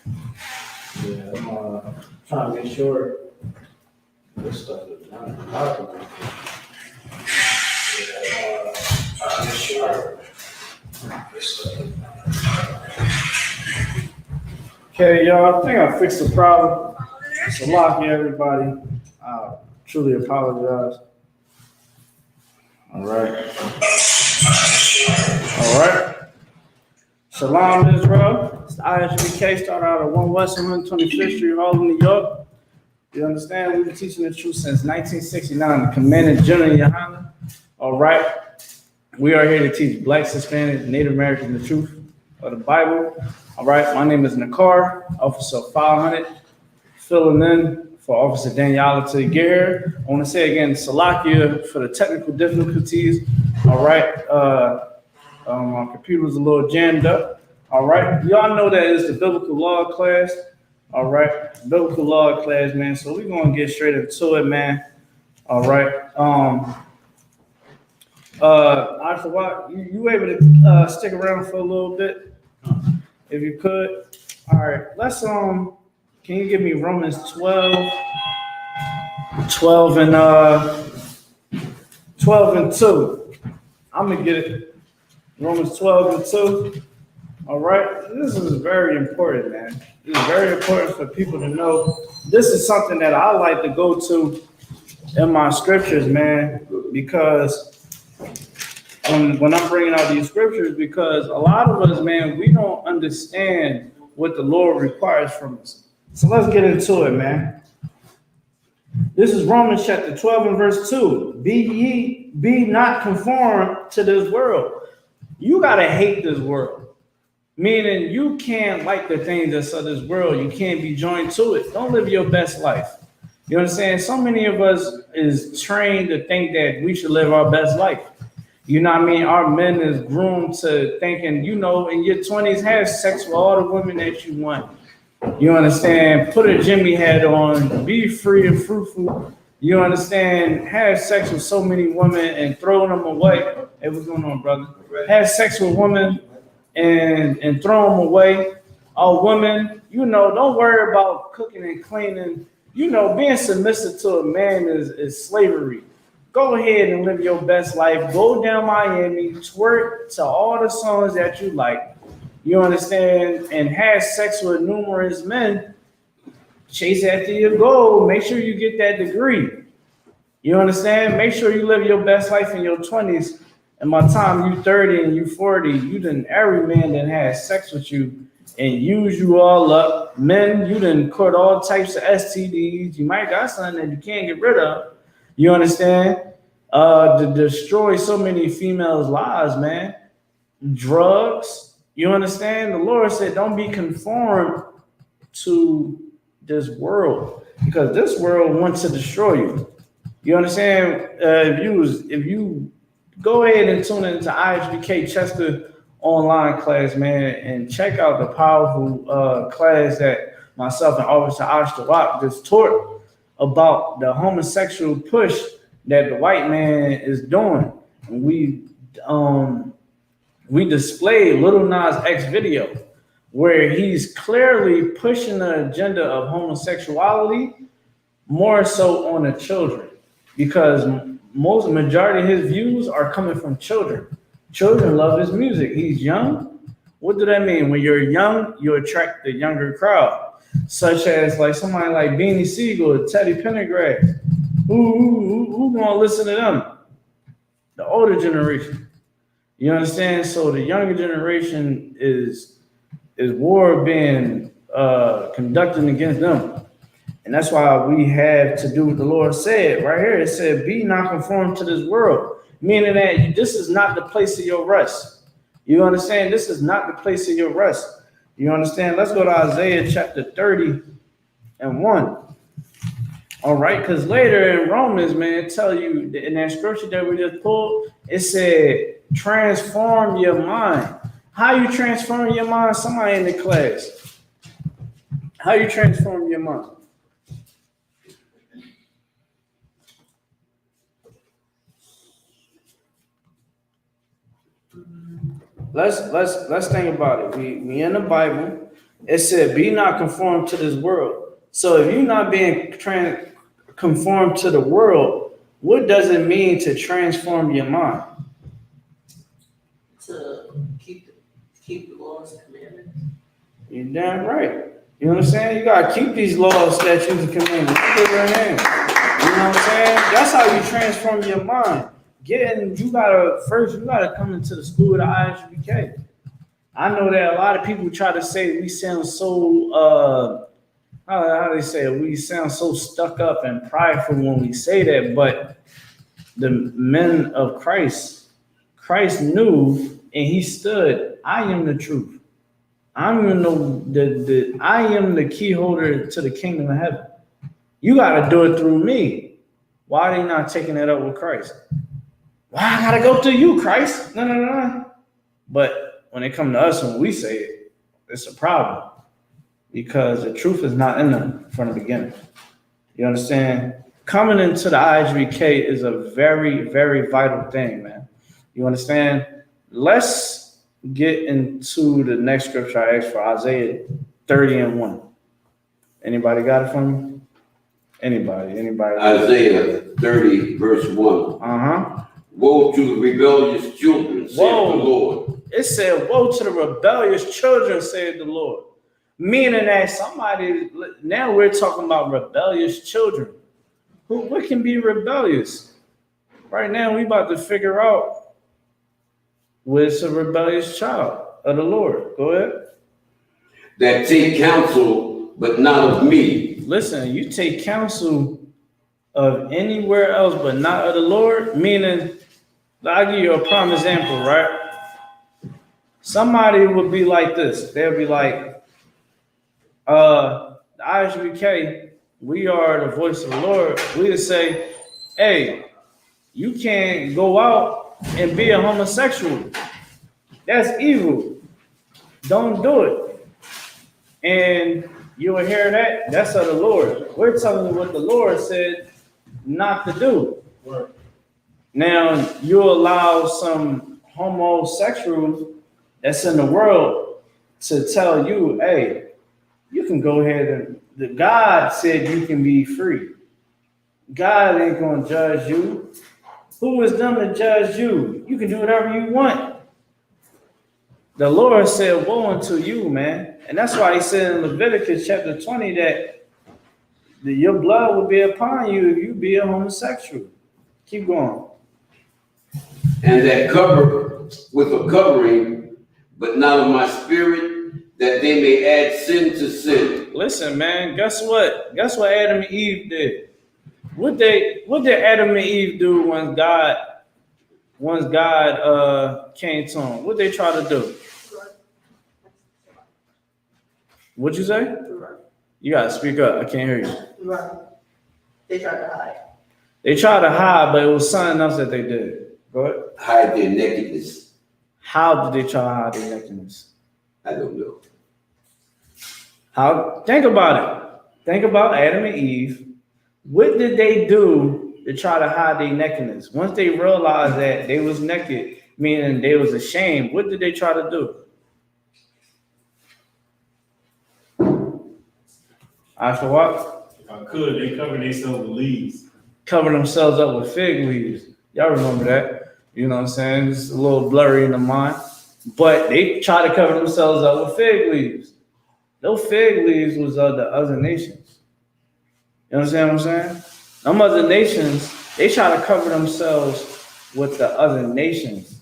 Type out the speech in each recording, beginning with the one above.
Yeah, I'm trying to make sure this stuff is not documented. Yeah, trying to make sure this stuff is not. Okay, y'all, I think I fixed the problem. So lock you, everybody. I truly apologize. All right. All right. Shalom, Israel. It's the ISBK, started out at 1 West 125th Street, Harlem, New York. You understand? We've been teaching the truth since 1969, the Commandant General Yohana. All right. We are here to teach Blacks, Hispanics, Native Americans the truth of the Bible. All right. My name is Nakar, Officer 500, filling in for Officer Daniela to get here. I want to say again, Salakia for the technical difficulties. All right. My computer was a little jammed up. All right. Y'all know that it's the biblical law class. All right. Biblical law class, man. So we're going to get straight into it, man. All right. You able to stick around for a little bit? If you could. All right. Let's, can you give me Romans 12 and 2? I'm going to get it. Romans 12 and 2. All right. This is very important, man. This is very important for people to know. This is something that I like to go to in my scriptures, man, because when I'm bringing out these scriptures, because a lot of us, man, we don't understand what the Lord requires from us. So let's get into it, man. This is Romans chapter 12 and verse 2. Be not conformed to this world. You got to hate this world. Meaning you can't like the things that's of this world. You can't be joined to it. Don't live your best life. You understand? So many of us is trained to think that we should live our best life. You know what I mean? Our men is groomed to thinking, you know, in your 20s, have sex with all the women that you want. You understand? Put a Jimmy hat on, be free and fruitful. You understand? Have sex with so many women and throw them away. Hey, what's going on, brother? Have sex with women and throw them away. Oh, women, you know, don't worry about cooking and cleaning. You know, being submissive to a man is slavery. Go ahead and live your best life. Go down Miami, twerk to all the songs that you like. You understand? And have sex with numerous men. Chase after your goal. Make sure you get that degree. You understand? Make sure you live your best life in your 20s. And by the time you 30 and you 40, you done every man that has sex with you and use you all up. Men, you done caught all types of STDs. You might got something that you can't get rid of. You understand? To destroy so many females' lives, man. Drugs. You understand? The Lord said, don't be conformed to this world, because this world wants to destroy you. You understand? If you go ahead and tune into ISBK Chester online class, man, and check out the powerful class that myself and Officer Isupk just taught about the homosexual push that the white man is doing. And we displayed Little Nas X video where he's clearly pushing the agenda of homosexuality more so on the children, because majority of his views are coming from children. Children love his music. He's young. What does that mean? When you're young, you attract the younger crowd, such as like somebody like Beanie Siegel, Teddy Pendergrass. Who gonna listen to them? The older generation. You understand? So the younger generation is war being conducted against them. And that's why we have to do what the Lord said right here. It said, be not conformed to this world, meaning that this is not the place of your rest. You understand? This is not the place of your rest. You understand? Let's go to Isaiah chapter 30 and 1. All right, because later in Romans, man, tell you in that scripture that we just pulled, it said, transform your mind. How you transform your mind? Somebody in the class. How you transform your mind? Let's think about it. We in the Bible. It said, be not conformed to this world. So if you're not being conformed to the world, what does it mean to transform your mind? To keep the laws and commandments. You're damn right. You know what I'm saying? You gotta keep these laws, statutes, and commandments. Put it right in. You know what I'm saying? That's how you transform your mind. You gotta come into the school of the ISUK. I know that a lot of people try to say we sound so how they say it? We sound so stuck up and prideful when we say that, but the men of Christ knew and he stood, I am the truth. I am the key holder to the kingdom of heaven. You got to do it through me. Why are they not taking it up with Christ? Why I got to go through you, Christ? No. But when it comes to us, when we say it, it's a problem because the truth is not in them from the beginning. You understand? Coming into the IHBK is a very, very vital thing, man. You understand? Let's get into the next scripture I asked for, Isaiah 30:1. Anybody got it from me? Anybody? Isaiah 30, verse 1. Woe to the rebellious children, saith the Lord. It said, woe to the rebellious children, saith the Lord. Meaning that now we're talking about rebellious children. What can be rebellious? Right now, we about to figure out what's a rebellious child of the Lord. Go ahead. That take counsel, but not of me. Listen, you take counsel of anywhere else, but not of the Lord. Meaning, I'll give you a prime example, right? Somebody would be like this. They'll be like, the ISBK, we are the voice of the Lord. We would say, hey, you can't go out and be a homosexual. That's evil. Don't do it. And you will hear that. That's of the Lord. We're telling you what the Lord said not to do. Right. Now, you allow some homosexuals that's in the world to tell you, hey, you can go ahead and God said you can be free. God ain't going to judge you. Who is them to judge you? You can do whatever you want. The Lord said, woe unto you, man. And that's why he said in Leviticus chapter 20 that your blood will be upon you if you be a homosexual. Keep going. And that cover with a covering, but not of my spirit, that they may add sin to sin. Listen, man, guess what? Guess what Adam and Eve did? What did Adam and Eve do when God came to them? What they try to do? What'd you say? You gotta speak up. I can't hear you. Right. They tried to hide. They tried to hide, but it was something else that they did. Go ahead. Hide their nakedness. How did they try to hide their nakedness? I don't know. Think about it. Think about Adam and Eve. What did they do to try to hide their nakedness? Once they realized that they was naked, meaning they was ashamed, what did they try to do? After what? If I could, they cover themselves with leaves. Cover themselves up with fig leaves. Y'all remember that? You know what I'm saying? It's a little blurry in the mind. But they try to cover themselves up with fig leaves. Those fig leaves was of the other nations. You understand what I'm saying? Them other nations, they try to cover themselves with the other nations.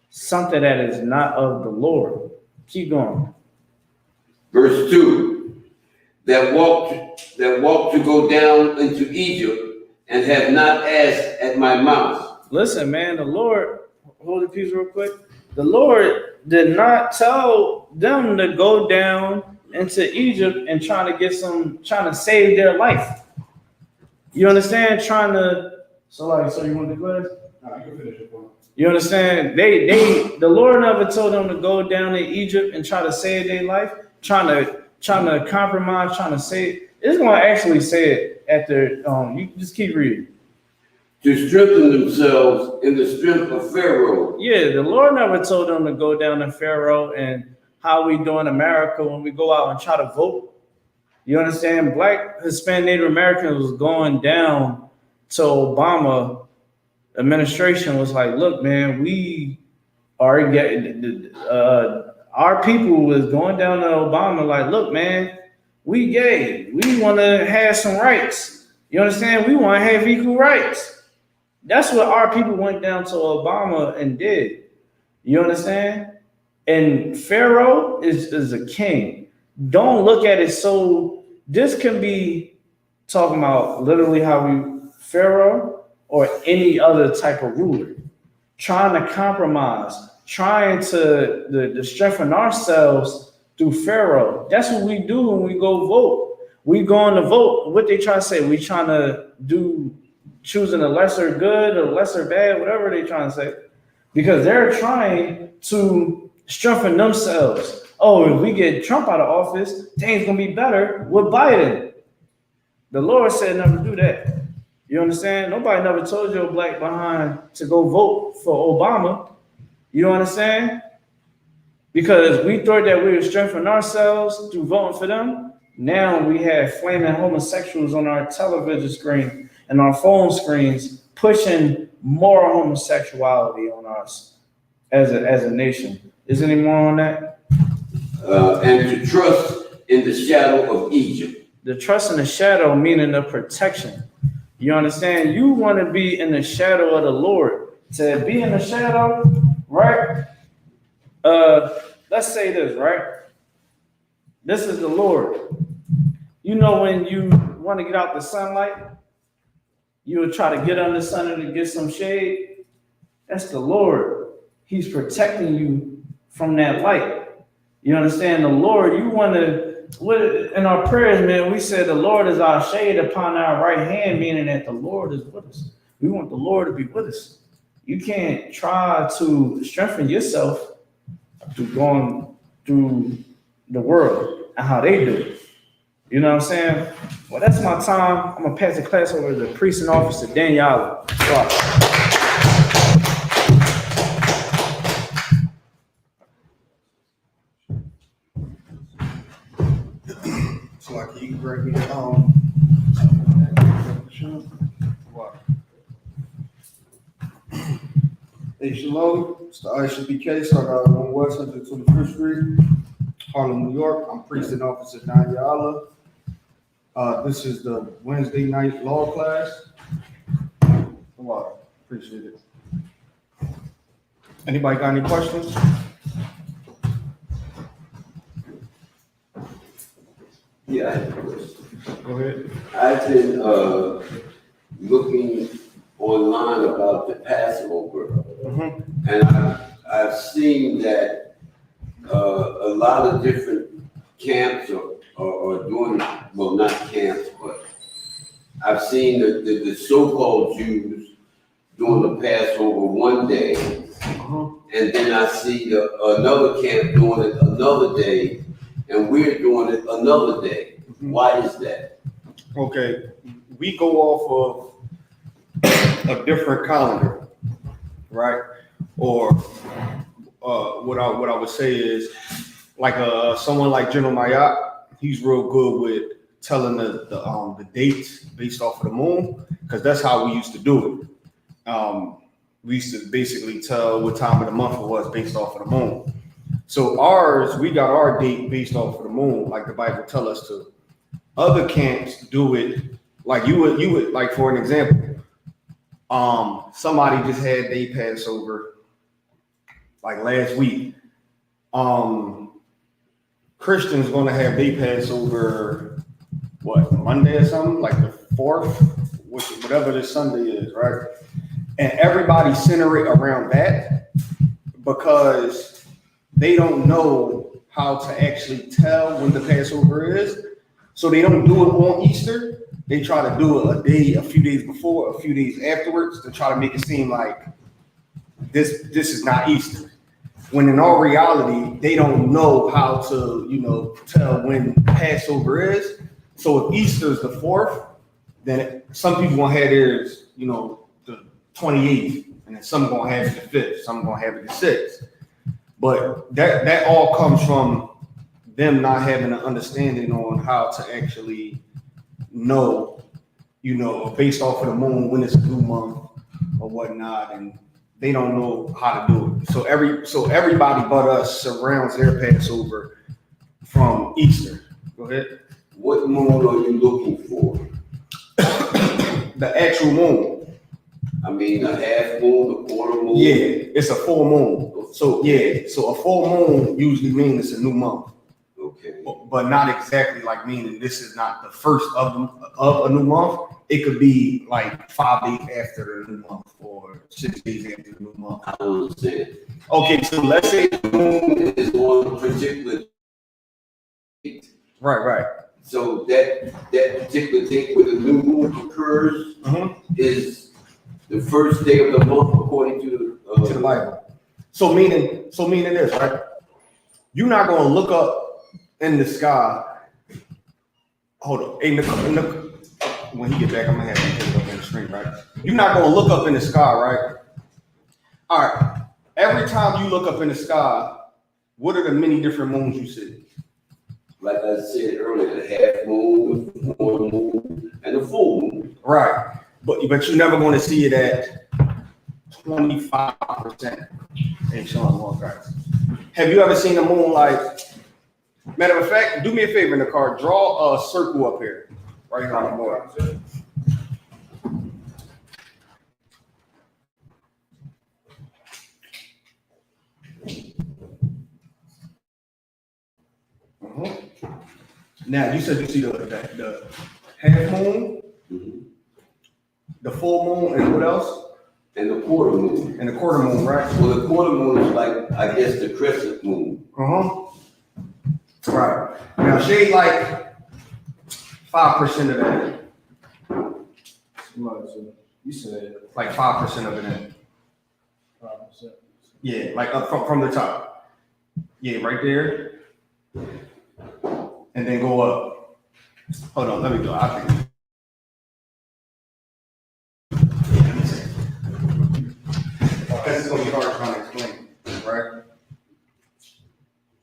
Something that is not of the Lord. Keep going. Verse 2, that walked to go down into Egypt and have not asked at my mouth. Listen, man, the Lord, hold the piece real quick. The Lord did not tell them to go down into Egypt and trying to save their life. You understand? So you want to class? No, you can finish your point. You understand? The Lord never told them to go down to Egypt and try to save their life, trying to compromise, trying to save. It's going to actually say it after, you just keep reading. To strengthen themselves in the strength of Pharaoh. Yeah, the Lord never told them to go down to Pharaoh and how we do in America when we go out and try to vote. You understand? Black, Hispanic, Native Americans was going down to Obama administration was like, look, man, we are getting, our people was going down to Obama like, look, man, we gay. We want to have some rights. You understand? We want to have equal rights. That's what our people went down to Obama and did. You understand? And Pharaoh is a king. Don't look at it so, this can be talking about literally how we, Pharaoh or any other type of ruler, trying to compromise, trying to strengthen ourselves through Pharaoh. That's what we do when we go vote. We going to vote. What they try to say, we trying to do, choosing a lesser good or lesser bad, whatever they trying to say, because they're trying to strengthen themselves. Oh, if we get Trump out of office, things gonna be better with Biden. The Lord said never do that. You understand? Nobody never told your black behind to go vote for Obama. You understand? Because we thought that we would strengthen ourselves through voting for them. Now we have flaming homosexuals on our television screen and our phone screens pushing more homosexuality on us as a nation. Is there any more on that? And to trust in the shadow of Egypt. The trust in the shadow meaning the protection. You understand? You want to be in the shadow of the Lord. To be in the shadow, right? Let's say this, right? This is the Lord. You know, when you want to get out the sunlight, you would try to get under the sun to get some shade. That's the Lord. He's protecting you from that light. You understand? The Lord, you want to, in our prayers, man, we said the Lord is our shade upon our right hand, meaning that the Lord is with us. We want the Lord to be with us. You can't try to strengthen yourself through going through the world and how they do it. You know what I'm saying? Well, that's my time. I'm going to pass the class over to the priest and officer, Daniela. So like you can bring me what? Hey, shalom. It's the Isupk. So I got on West 125th Street, Harlem, New York. I'm priest and officer Daniela. This is the Wednesday night law class. Wow, appreciate it. Anybody got any questions? Yeah, I have a question. Go ahead. I've been looking online about the Passover, and I've seen that a lot of different camps are doing, well, not camps, but I've seen the so-called Jews doing the Passover one day, and then I see another camp doing it another day, and we're doing it another day. Why is that? Okay, we go off of a different calendar, right? Or what I would say is like someone like General Mayat, he's real good with telling the dates based off of the moon, because that's how we used to do it. We used to basically tell what time of the month it was based off of the moon. So ours, we got our date based off of the moon, like the Bible tell us to. Other camps do it like you would like, for an example, somebody just had their Passover like last week. Christians gonna have their Passover what, Monday or something, like the 4th, whatever this Sunday is, right? And everybody center it around that because they don't know how to actually tell when the Passover is. So they don't do it on Easter. They try to do it a few days before, a few days afterwards, to try to make it seem like this is not Easter. When in all reality, they don't know how to, tell when Passover is. So if Easter is the 4th, then some people gonna have theirs, the 28th, and then some gonna have it the 5th, some gonna have it the 6th. But that all comes from them not having an understanding on how to actually know, based off of the moon when it's a new month or whatnot, and they don't know how to do it. So everybody but us surrounds their Passover from Easter. Go ahead. What moon are you looking for? The actual moon. I mean, a half moon, a quarter moon? Yeah, it's a full moon. So a full moon usually means it's a new month. Okay. But not exactly like meaning this is not the first of a new month. It could be like 5 days after the new month or 6 days after the new month. I don't understand. Okay, so let's say The moon is on a particular date. right. So that particular date where the new moon occurs is the first day of the month according to To the Bible. So meaning this, right? You're not gonna look up in the sky. Hold on. When he get back, I'm gonna have him put it up in the screen, right? You're not gonna look up in the sky, right? All right. Every time you look up in the sky, what are the many different moons you see? like I said earlier, the half moon, the quarter moon, and the full moon. Right. But you're never going to see it at 25%. Hey, Sean, one guys. Have you ever seen a moon like? Matter of fact, do me a favor in the car. Draw a circle up here, right here on the board. Now you said you see the half moon, the full moon, and what else? And the quarter moon. And the quarter moon, right? Well, the quarter moon is like, I guess, the crescent moon. Right. Now shade like 5% of that. You said Like 5% of it in. 5%. Yeah, like up from the top. Yeah, right there. And then go up. Hold on, let me go. I think. Yeah, let me see. Because it's gonna be hard trying to explain, right?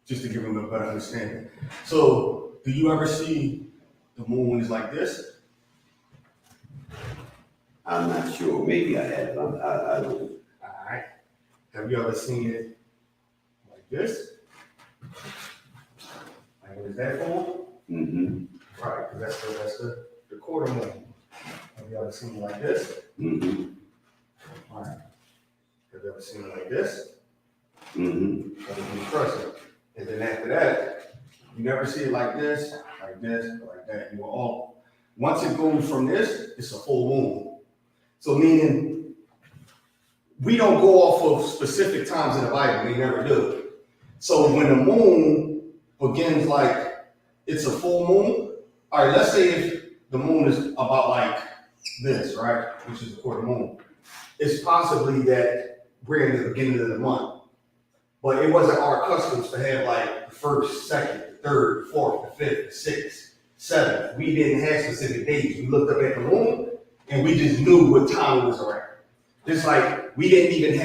Just to give them a better understanding. So, do you ever see the moon is like this? I'm not sure. Maybe I have. I don't. All right. Have you ever seen it like this? Like what is that for? Mm-hmm. Right, because that's the quarter moon. Have you ever seen it like this? Mm-hmm. All right. Have you ever seen it like this? Mm-hmm. That would be crescent. And then after that, you never see it like this, or like that. You will all. Once it goes from this, it's a full moon. So meaning, we don't go off of specific times in the Bible. We never do. So when the moon begins like it's a full moon. All right, let's say if the moon is about like this, right, which is a quarter moon. It's possibly that we're in the beginning of the month, but it wasn't our customs to have like the first, second, the third, the fourth, the fifth, the sixth, seventh. We didn't have specific days. We looked up at the moon and we just knew what time it was around. Just like we didn't even,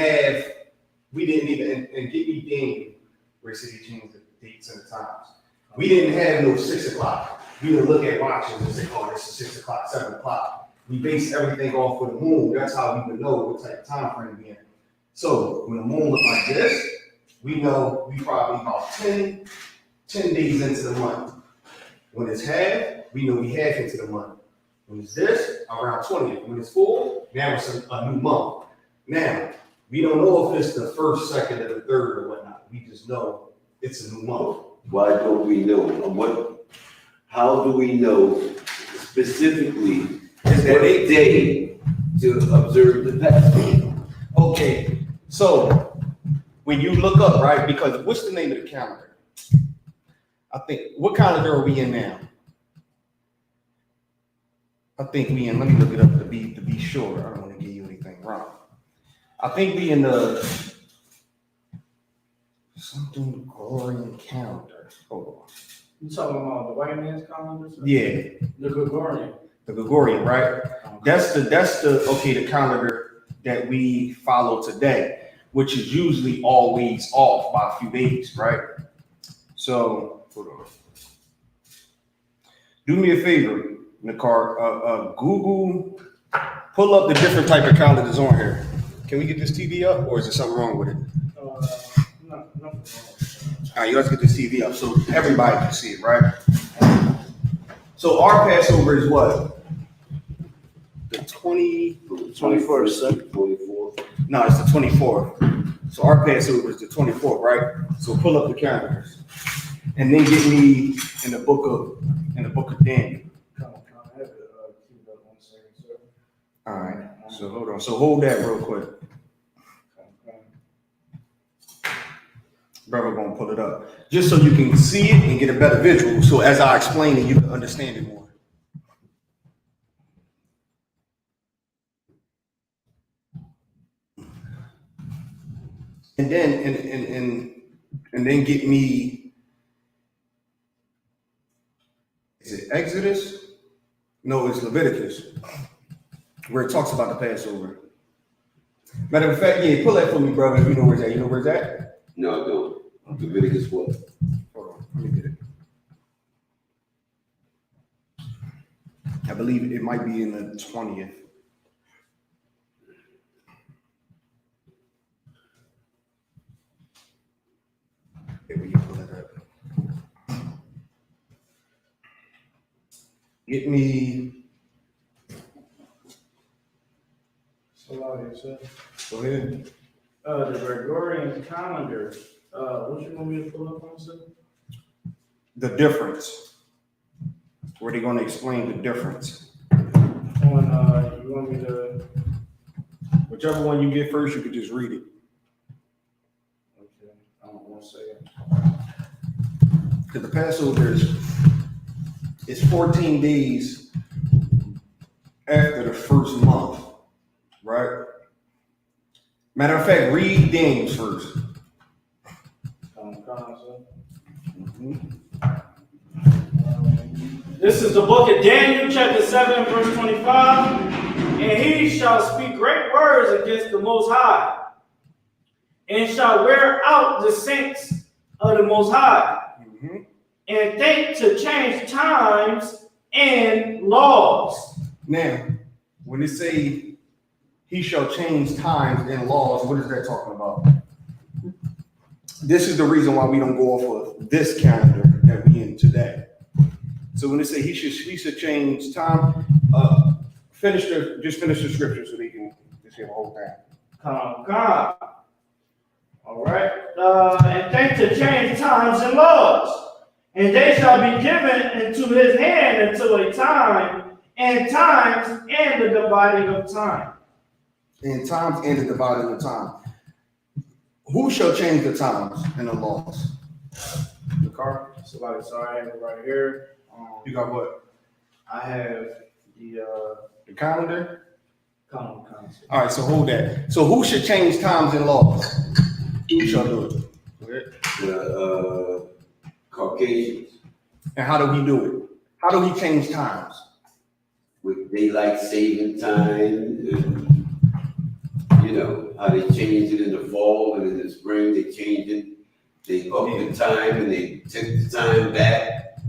and get me ding, where city changed the dates and the times. We didn't have no 6 o'clock. We didn't look at watches and say, oh, this is 6 o'clock, 7 o'clock. We based everything off of the moon. That's how we would know what type of time frame we're in. So when the moon looked like this, we know we probably about 10 days into the month. When it's half, we know we half into the month. When it's this, around 20. When it's full, now it's a new month. Now, we don't know if it's the first, second, or the third or whatnot. We just know it's a new month. Why don't we know? How do we know specifically Is that what day to observe the Passover? Okay, so when you look up, right, because what's the name of the calendar? I think, what calendar are we in now? I think we in, let me look it up to be sure. I don't want to give you anything wrong. I think we in the something Gregorian calendar. Hold on. You talking about the white man's calendar? Yeah, The Gregorian. the Gregorian, right? That's the calendar that we follow today. which is usually always off by a few days, right? So, hold on. Do me a favor, Nakar, Google, pull up the different type of calendars on here. Can we get this TV up, or is there something wrong with it? No. All right, let's get this TV up so everybody can see it, right? So our Passover is what? The 24th, sir. 24th. No, it's the 24th. So our Passover is the 24th, right? So pull up the calendars, and then get me in the book of Daniel. Come on. I have to keep up 1 second, sir. All right. So hold on. So hold that real quick. Brother gonna pull it up just so you can see it and get a better visual. So as I explain it, you can understand it more. And then and then get me. Is it Exodus? No, it's Leviticus, where it talks about the Passover. Matter of fact, yeah, pull that for me, brother. If you know where it's at. You know where it's at? No, I don't. Leviticus what? Hold on, let me get it. I believe it might be in the 20th. Here we go, pull that up. Get me. Salaam, sir. Go ahead. The Gregorian calendar. What you want me to pull up on, sir? The difference. Where they going to explain the difference? On you want me to? Whichever one you get first, you could just read it. Okay, I don't want to say it. Because the Passover is 14 days after the first month, right? Matter of fact, read Daniel first. This is the book of Daniel, chapter 7, verse 25. And he shall speak great words against the Most High, and shall wear out the saints of the Most High, and think to change times and laws. Now, when they say he shall change times and laws, what is that talking about? This is the reason why we don't go off of this calendar that we in today. So when they say he should change time, finish the scripture so they can just hear the whole thing. Come. All right. And think to change times and laws. And they shall be given into his hand until a time, and times, and the dividing of time. And times and the dividing of time. Who shall change the times and the laws? The car. Somebody, sorry, I have it right here. You got what? I have the calendar? calendar. All right, so hold that. So who should change times and laws? Who shall do it? Go ahead. The Caucasians And how do he do it? How do he change times? with daylight saving time, and you know how they change it in the fall and in the spring they change it. They up the time and they take the time back.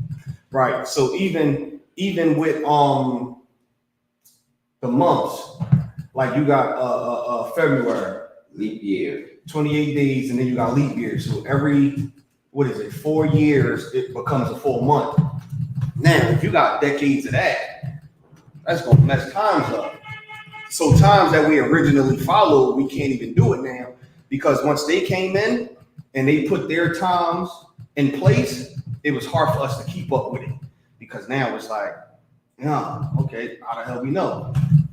Right. So even with the months, like you got February, Leap year. 28 days, and then you got leap year. So every 4 years it becomes a full month. Now, if you got decades of that, that's gonna mess times up. So times that we originally followed, we can't even do it now because once they came in and they put their times in place, it was hard for us to keep up with it because now it's like, okay, how the hell we know?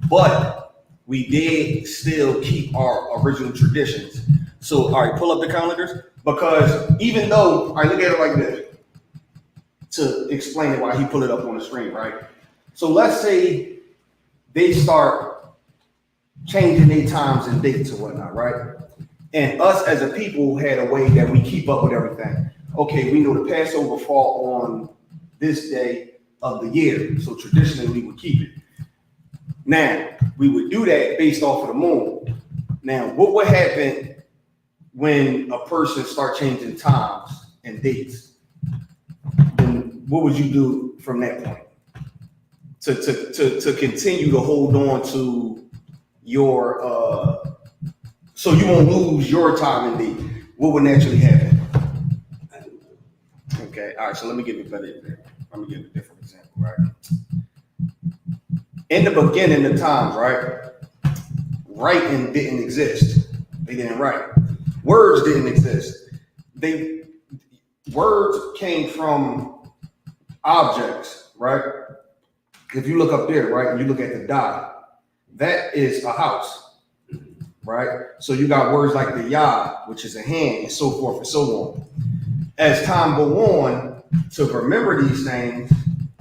But we did still keep our original traditions. So, all right, pull up the calendars because even though, all right, look at it like this to explain it why he pulled it up on the screen, right? So let's say they start changing their times and dates and whatnot, right? And us as a people had a way that we keep up with everything. Okay, we know the Passover fall on this day of the year, so traditionally we would keep it. Now, we would do that based off of the moon. Now, what would happen when a person start changing times and dates, then what would you do from that point? To continue to hold on to your so you won't lose your time and date. What would naturally happen? Okay, all right, so let me give you a better example. Let me give you a different example, right? In the beginning of times, right? Writing didn't exist. They didn't write. Words didn't exist. Words came from objects, right? If you look up there, right, and you look at the dot, that is a house, right? So you got words like the yad, which is a hand, and so forth and so on. As time go on, to remember these things,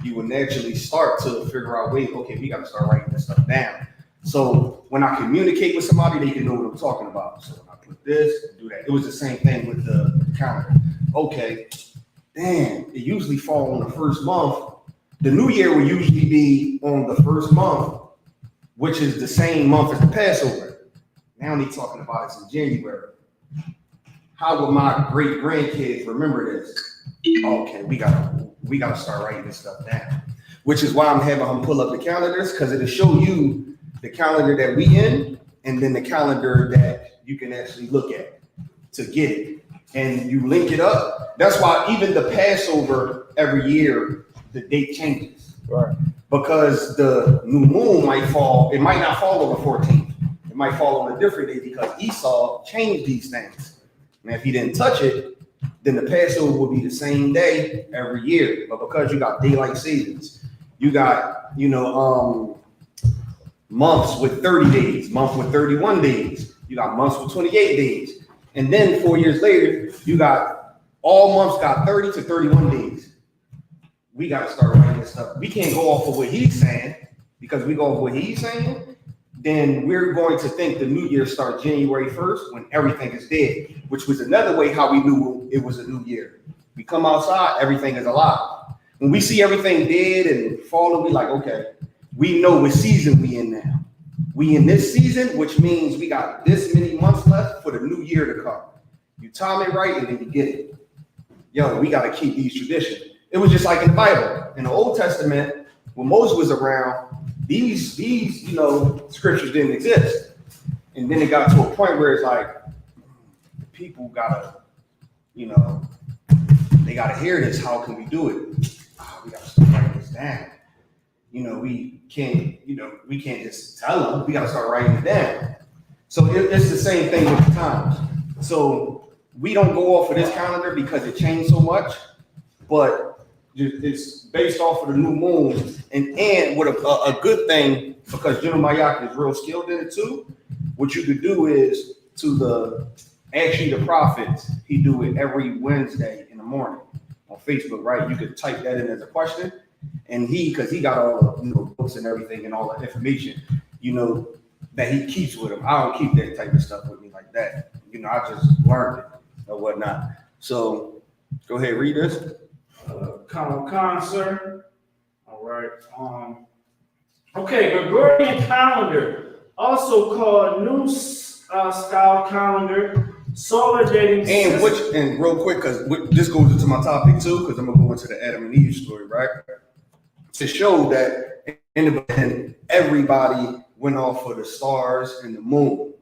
you will naturally start to figure out, wait, okay, we got to start writing this stuff down. So when I communicate with somebody, they can know what I'm talking about. So when I put this, do that. It was the same thing with the calendar. Okay, damn, it usually fall on the first month. The new year will usually be on the first month, which is the same month as the Passover. Now they're talking about it's in January. How would my great grandkids remember this? Okay, we gotta start writing this stuff down. Which is why I'm having them pull up the calendars, because it'll show you the calendar that we in, and then the calendar that you can actually look at to get it. And you link it up. That's why even the Passover every year, the date changes. Right. Because the new moon might fall, it might not fall on the 14th. It might fall on a different day because Esau changed these things. And if he didn't touch it, then the Passover will be the same day every year. But because you got daylight savings, you got, months with 30 days, months with 31 days, you got months with 28 days. And then 4 years later, you got all months got 30 to 31 days. We got to start writing this stuff. We can't go off of what he's saying, because we go off what he's saying, then we're going to think the new year starts January 1st when everything is dead, which was another way how we knew it was a new year. We come outside, everything is alive. When we see everything dead and falling, we like, okay, we know what season we in now. We in this season, which means we got this many months left for the new year to come. You time it right and then you get it. Yo, we got to keep these traditions. It was just like in the Bible. In the Old Testament, when Moses was around, these scriptures didn't exist. And then it got to a point where it's like, the people gotta, they gotta hear this. How can we do it? We gotta start writing this down. We can't just tell them. We gotta start writing it down. So it's the same thing with the times. So we don't go off of this calendar because it changed so much, but it's based off of the new moon. And what a good thing, because General Mayak is real skilled in it too. What you could do is the prophets, he do it every Wednesday in the morning on Facebook, right? You could type that in as a question, and because he got all the books and everything and all the information, that he keeps with him. I don't keep that type of stuff with me like that. I just learned it or whatnot. So go ahead, read this. Con, sir. All right. Okay, Gregorian calendar, also called New Style calendar, solar dating system. And real quick, because this goes into my topic too, because I'm gonna go into the Adam and Eve story, right? To show that in the beginning, everybody went off of the stars and the moon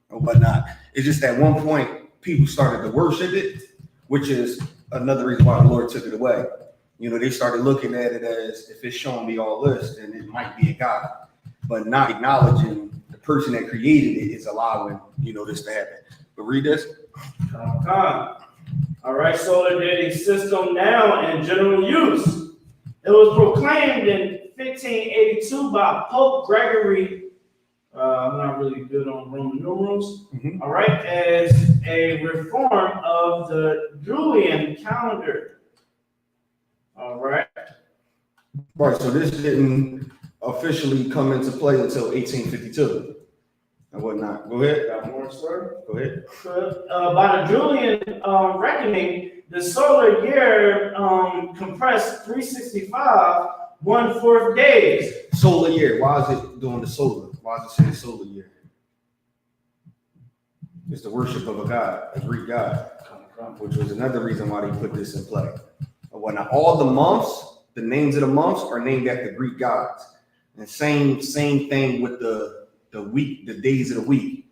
or whatnot. It's just at one point people started to worship it, which is another reason why the Lord took it away. They started looking at it as, if it's showing me all this, then it might be a God, but not acknowledging the person that created it is allowing, this to happen. But read this. All right, solar dating system now in general use. It was proclaimed in 1582 by Pope Gregory. I'm not really good on Roman numerals. Mm-hmm. All right, as a reform of the Julian calendar. All right. Right, so this didn't officially come into play until 1852 and whatnot. Go ahead. Got more, sir? Go ahead. By the Julian reckoning, the solar year compressed 365 1/4 days. Solar year. Why is it doing the solar? Why is it saying solar year? It's the worship of a god, a Greek god, which was another reason why they put this in play. And whatnot. All the months, the names of the months are named after Greek gods. And same thing with the week, the days of the week.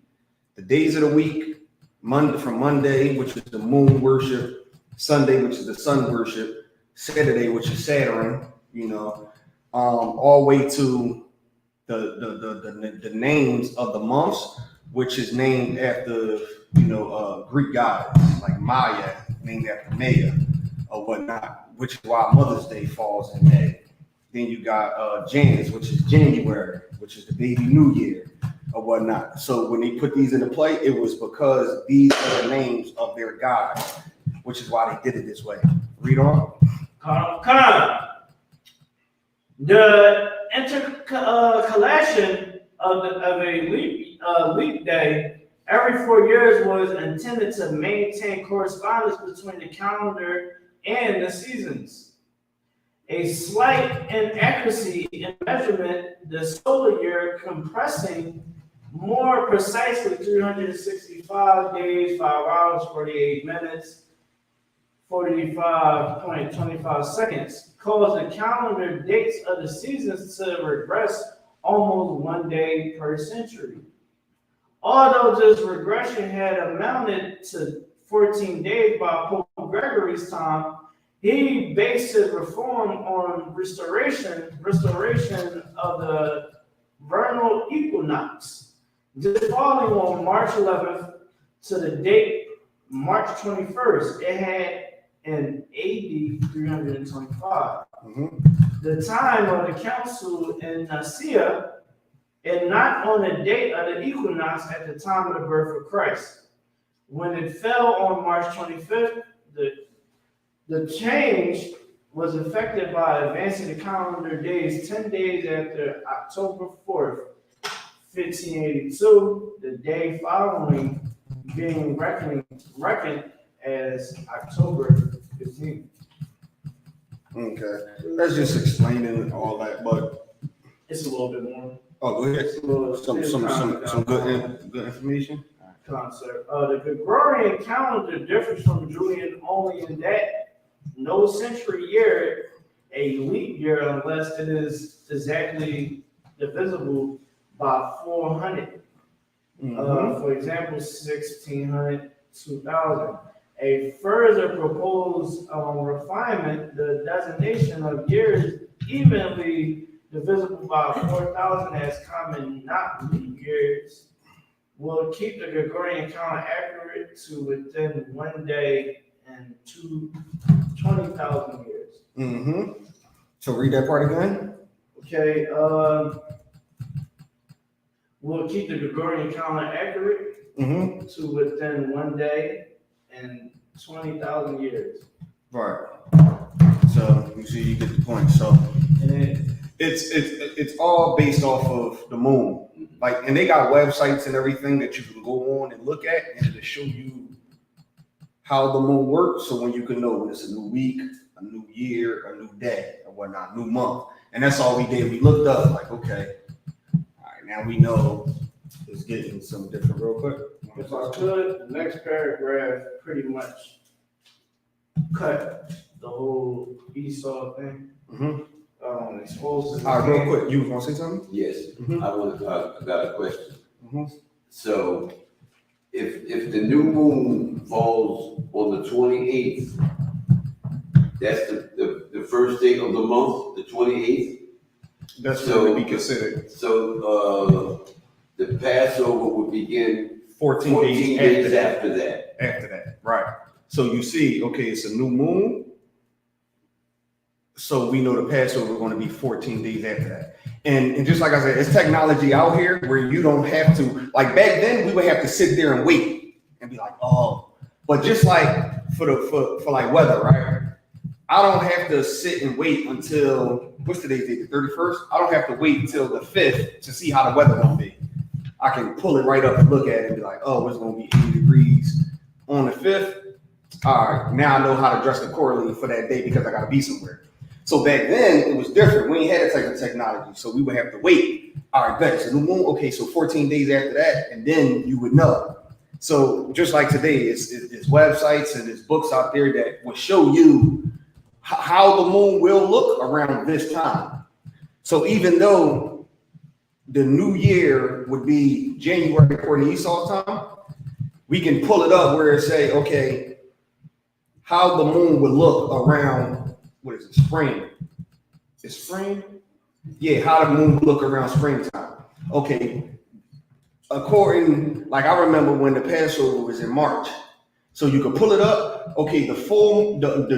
The days of the week, from Monday, which is the moon worship, Sunday, which is the sun worship, Saturday, which is Saturn, all the way to the names of the months, which is named after Greek gods like Maya, named after Maya or whatnot, which is why Mother's Day falls in May. Then you got Janus, which is January, which is the baby New Year or whatnot. So when they put these into play, it was because these are the names of their gods, which is why they did it this way. Read on. The intercalation of a leap day every 4 years was intended to maintain correspondence between the calendar and the seasons. A slight inaccuracy in measurement, the solar year compressing more precisely 365 days, 5 hours, 48 minutes, 45.25 seconds, caused the calendar dates of the seasons to regress almost 1 day per century. Although this regression had amounted to 14 days by Pope Gregory's time, he based his reform on restoration of the vernal equinox, just falling on March 11th to the date March 21st. It had an AD 325. The time of the council in Nicaea, and not on the date of the equinox at the time of the birth of Christ. When it fell on March 25th, the change was affected by advancing the calendar days 10 days after October 4th, 1582, the day following being reckoned as October 15th. Okay, that's just explaining all that, but It's a little bit more. oh, go ahead. It's a little Some good information. concept. The Gregorian calendar differs from Julian only in that no century year a leap year unless it is exactly divisible by 400. For example, 1600, 2000. A further proposed refinement, the designation of years evenly divisible by 4,000 as common, not leap years, will keep the Gregorian calendar accurate to within 1 day and 20,000 years. So read that part again. Okay, we'll keep the Gregorian calendar accurate to within 1 day and 20,000 years. Right. So you see, you get the point. So And it's all based off of the moon. Like, and they got websites and everything that you can go on and look at, and it'll show you how the moon works. So when you can know when it's a new week, a new year, a new day, or whatnot, new month. And that's all we did. We looked up, like, okay, all right, now we know it's getting some different real quick. if I could, the next paragraph pretty much cut the whole Esau thing. Exposed to All right, real quick, you was gonna say something? Yes, I got a question. So if the new moon falls on the 28th, that's the first day of the month, the 28th? That's So- what would be considered. So the Passover would begin 14 days after that. After that, right. So you see, okay, it's a new moon. So we know the Passover is going to be 14 days after that. And just like I said, it's technology out here where you don't have to, like back then we would have to sit there and wait and be like, oh, but just like for like weather, right? I don't have to sit and wait until, what's today's date, the 31st? I don't have to wait until the 5th to see how the weather will be. I can pull it right up and look at it and be like, oh, it's going to be 80 degrees on the 5th. All right, now I know how to dress accordingly for that day because I got to be somewhere. So back then it was different. We ain't had that type of technology, so we would have to wait. All right, bet it's a new moon. Okay, so 14 days after that, and then you would know. So just like today, it's websites and it's books out there that will show you how the moon will look around this time. So even though the new year would be January according to Esau time, we can pull it up where it say, okay, how the moon would look around, what is it, spring? It's spring? Yeah, how the moon would look around springtime. Okay, according, like I remember when the Passover was in March. So you could pull it up. Okay, the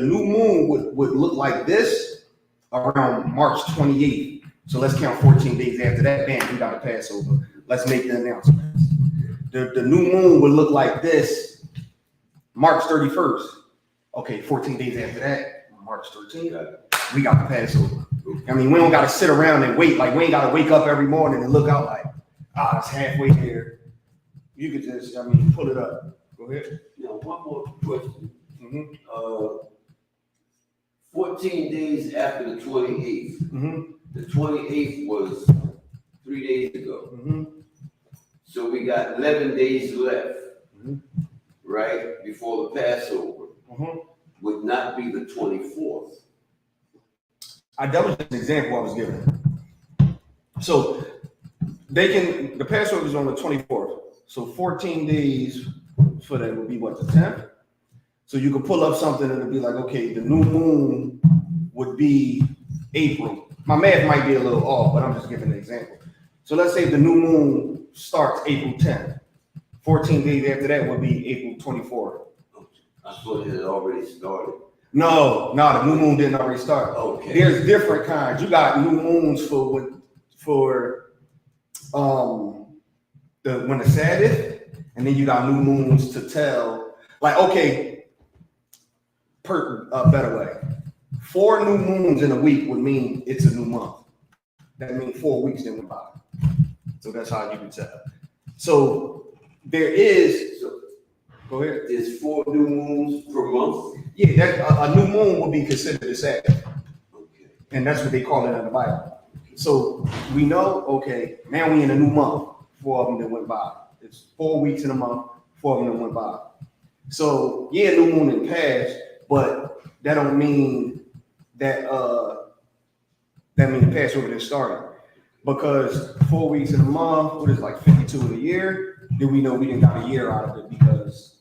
new moon would look like this around March 28th. So let's count 14 days after that. Bam, we got a Passover. Let's make the announcement. The new moon would look like this March 31st. Okay, 14 days after that, March 13th, we got the Passover. I mean, we don't got to sit around and wait. Like, we ain't got to wake up every morning and look out like, it's halfway there. You could just, pull it up. Go ahead. Now, one more question. Mm-hmm. 14 days after the 28th. Mm-hmm. The 28th was 3 days ago. Mm-hmm. So we got 11 days left, Mm-hmm. right, before the Passover. Mm-hmm. Would not be the 24th. That was just an example I was giving. So the Passover is on the 24th. So 14 days for that would be what, the 10th? So you could pull up something and it'd be like, okay, the new moon would be April. My math might be a little off, but I'm just giving an example. So let's say the new moon starts April 10th. 14 days after that would be April 24th. I thought it had already started. No, the new moon didn't already start. Okay. There's different kinds. You got new moons for when the Sabbath, and then you got new moons to tell. Like, okay, better way. 4 new moons in a week would mean it's a new month. That means 4 weeks then went by. So that's how you can tell. So there is. Go ahead. There's 4 new moons per month. Yeah, that a new moon would be considered a Sabbath, Okay. and that's what they call it in the Bible. So we know, okay, now we in a new month. 4 of them that went by. It's 4 weeks in a month. 4 of them that went by. So yeah, new moon in past, but that don't mean that the Passover didn't start, because 4 weeks in a month, what is it, like 52 in a year? Then we know we didn't got a year out of it because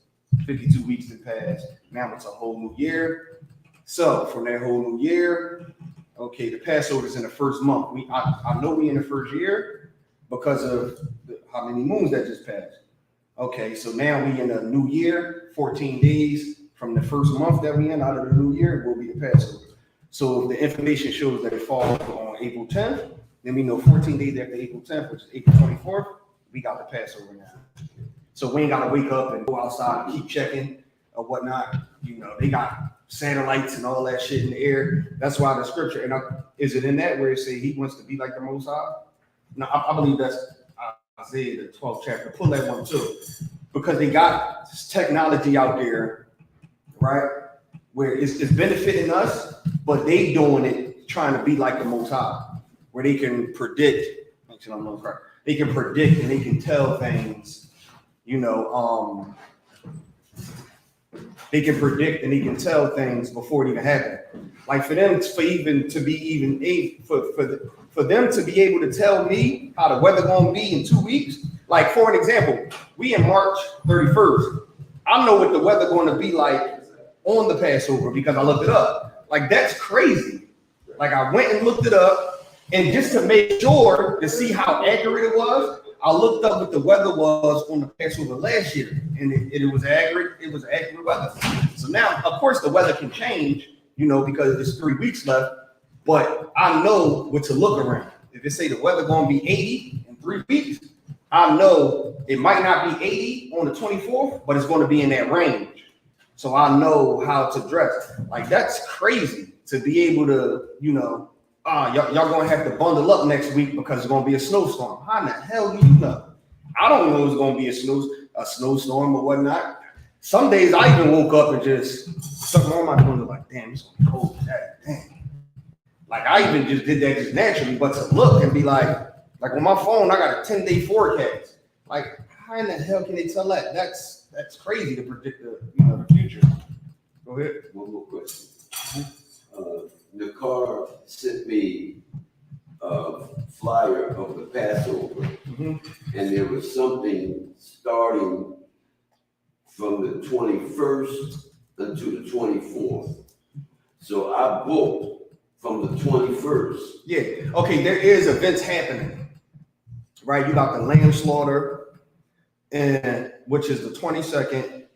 52 weeks had passed. Now it's a whole new year. So from that whole new year, okay, the Passover is in the first month. I know we in the first year because of how many moons that just passed. Okay, so now we in a new year, 14 days from the first month that we in out of the new year will be the Passover. So if the information shows that it falls on April 10th, then we know 14 days after April 10th, which is April 24th, we got the Passover now. So we ain't got to wake up and go outside and keep checking or whatnot. You know, they got satellites and all that shit in the air. That's why the scripture, and is it in that where it say he wants to be like the Most High? No, I believe that's Isaiah, the 12th chapter. Pull that one too. Because they got this technology out there, right, where it's benefiting us, but they doing it trying to be like the Most High, where they can predict, they can predict and they can tell things. You know, they can predict and they can tell things before it even happens. Like for them to be able to tell me how the weather gonna be in 2 weeks. Like for an example, we in March 31st. I know what the weather going to be like on the Passover because I looked it up. Like that's crazy. Like I went and looked it up, and just to make sure to see how accurate it was, I looked up what the weather was on the Passover last year, and it was accurate. It was accurate weather. So now, of course, the weather can change, you know, because there's 3 weeks left. But I know what to look around. If it say the weather going to be 80 in 3 weeks, I know it might not be 80 on the 24th, but it's going to be in that range. So I know how to dress. Like that's crazy to be able to, you know. Y'all gonna have to bundle up next week because it's gonna be a snowstorm. How in the hell do you know? I don't know it's gonna be a snowstorm or whatnot. Some days I even woke up and just something on my door like, damn, it's gonna be cold today. Damn. Like I even just did that just naturally, but to look and be like on my phone, I got a 10-day forecast. Like, how in the hell can they tell that? That's crazy to predict the future. Go ahead. One more question. The car sent me a flyer of the Passover, Mhm. and there was something starting from the 21st until the 24th. So I booked from the 21st. Yeah. Okay. There is events happening, right? You got the lamb slaughter, and which is the 22nd.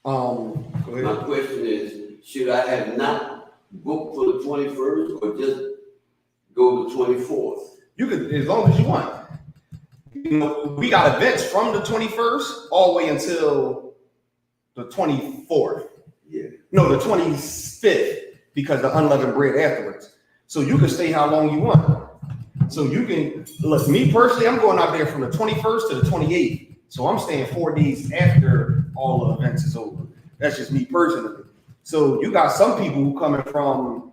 Go ahead. My question is, should I have not booked for the 21st or just go the 24th? You could, as long as you want. You know, we got events from the 21st all the way until the 24th. Yeah. No, the 25th, because the unleavened bread afterwards. So you can stay how long you want. So you can, look, me personally, I'm going out there from the 21st to the 28th. So I'm staying 4 days after all the events is over. That's just me personally. So you got some people who coming from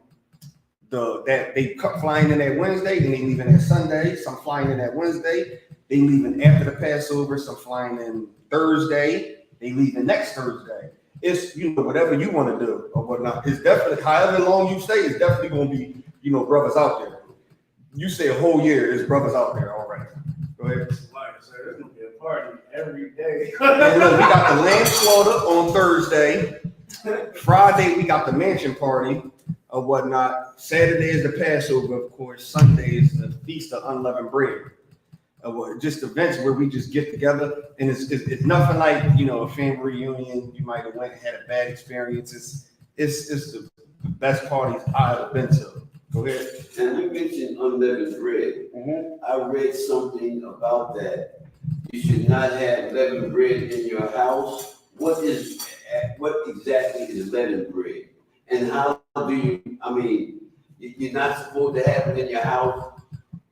they flying in that Wednesday, then they leaving that Sunday. Some flying in that Wednesday, they leaving after the Passover. Some flying in Thursday, they leaving next Thursday. It's, you know, whatever you want to do or whatnot. It's definitely, however long you stay, it's definitely going to be, you know, brothers out there. You stay a whole year, there's brothers out there already. Go ahead. Like, so there's gonna be a party every day. And look, we got the lamb slaughter on Thursday. Friday, we got the mansion party or whatnot. Saturday is the Passover, of course. Sunday is the Feast of Unleavened Bread. Just events where we just get together, and it's nothing like, you know, a family reunion. You might have went and had a bad experience. It's the best parties I've been to. Go ahead. And you mentioned unleavened bread. Mm-hmm. I read something about that. You should not have leavened bread in your house. What exactly is leavened bread? And how do you, I mean, you're not supposed to have it in your house?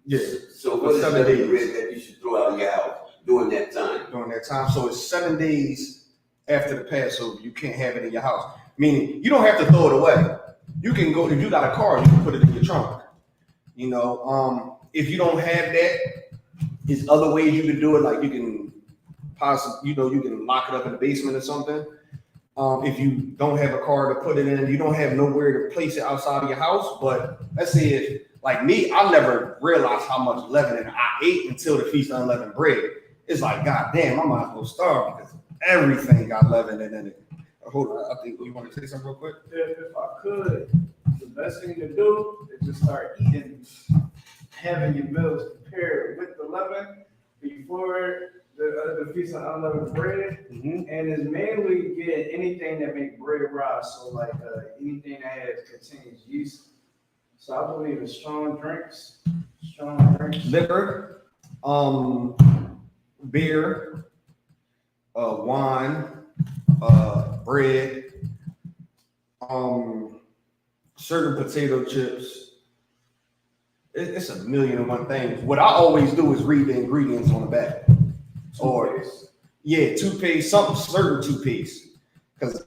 Yeah. So what is 7 leavened days. bread that you should throw out of your house during that time? During that time. So it's 7 days after the Passover. You can't have it in your house. Meaning you don't have to throw it away. You can go, if you got a car, you can put it in your trunk. You know, if you don't have that, there's other ways you can do it. Like you can possibly, you know, you can lock it up in the basement or something. If you don't have a car to put it in, you don't have nowhere to place it outside of your house. But let's say if, like me, I never realized how much leavening I ate until the Feast of Unleavened Bread. It's like, God damn, I might as well starve because everything got leavened in it. Hold on, I think you want to say something real quick? If I could, the best thing to do is just start eating, having your meals prepared with the leaven before the Feast of Unleavened Bread. Mm-hmm. And it's mainly get anything that make bread rise. So like anything that contains yeast. So I believe it's strong drinks. Liquor, beer, wine, bread, certain potato chips. It's a million and one things. What I always do is read the ingredients on the back. Or toothpaste, some certain toothpaste. Because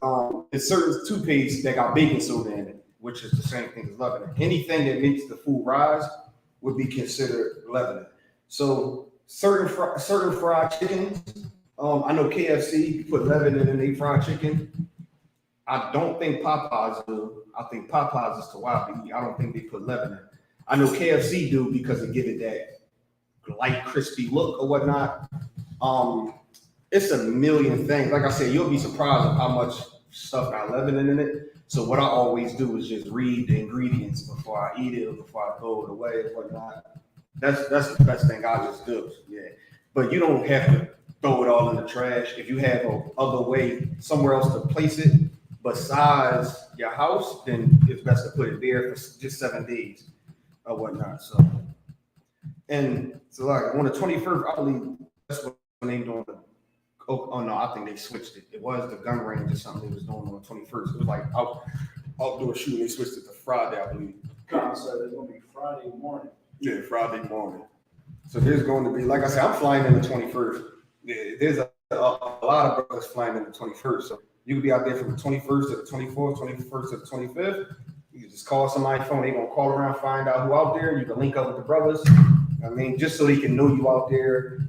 it's certain toothpaste that got baking soda in it, which is the same thing as leavening. Anything that makes the food rise would be considered leavening. So certain fried chickens, I know KFC put leavening in their fried chicken. I don't think Popeyes do. I think Popeyes is Tawabi. I don't think they put leavening. I know KFC do because they give it that light, crispy look or whatnot. It's a million things. Like I said, you'll be surprised at how much stuff got leavening in it. So what I always do is just read the ingredients before I eat it or before I throw it away or whatnot. That's the best thing I just do. Yeah. But you don't have to throw it all in the trash. If you have a other way, somewhere else to place it besides your house, then it's best to put it there for just 7 days or whatnot. So, and so like on the 21st, I believe that's what they doing. Oh no, I think they switched it. It was the gun range or something they was doing on the 21st. It was like outdoor shooting. They switched it to Friday, I believe. So it's gonna be Friday morning. Yeah, Friday morning. So there's going to be, like I said, I'm flying in the 21st. Yeah, there's a lot of brothers flying in the 21st. So you could be out there from the 21st to the 24th, 21st to the 25th. You can just call somebody's phone. They're going to call around, find out who out there. You can link up with the brothers. I mean, just so they can know you out there.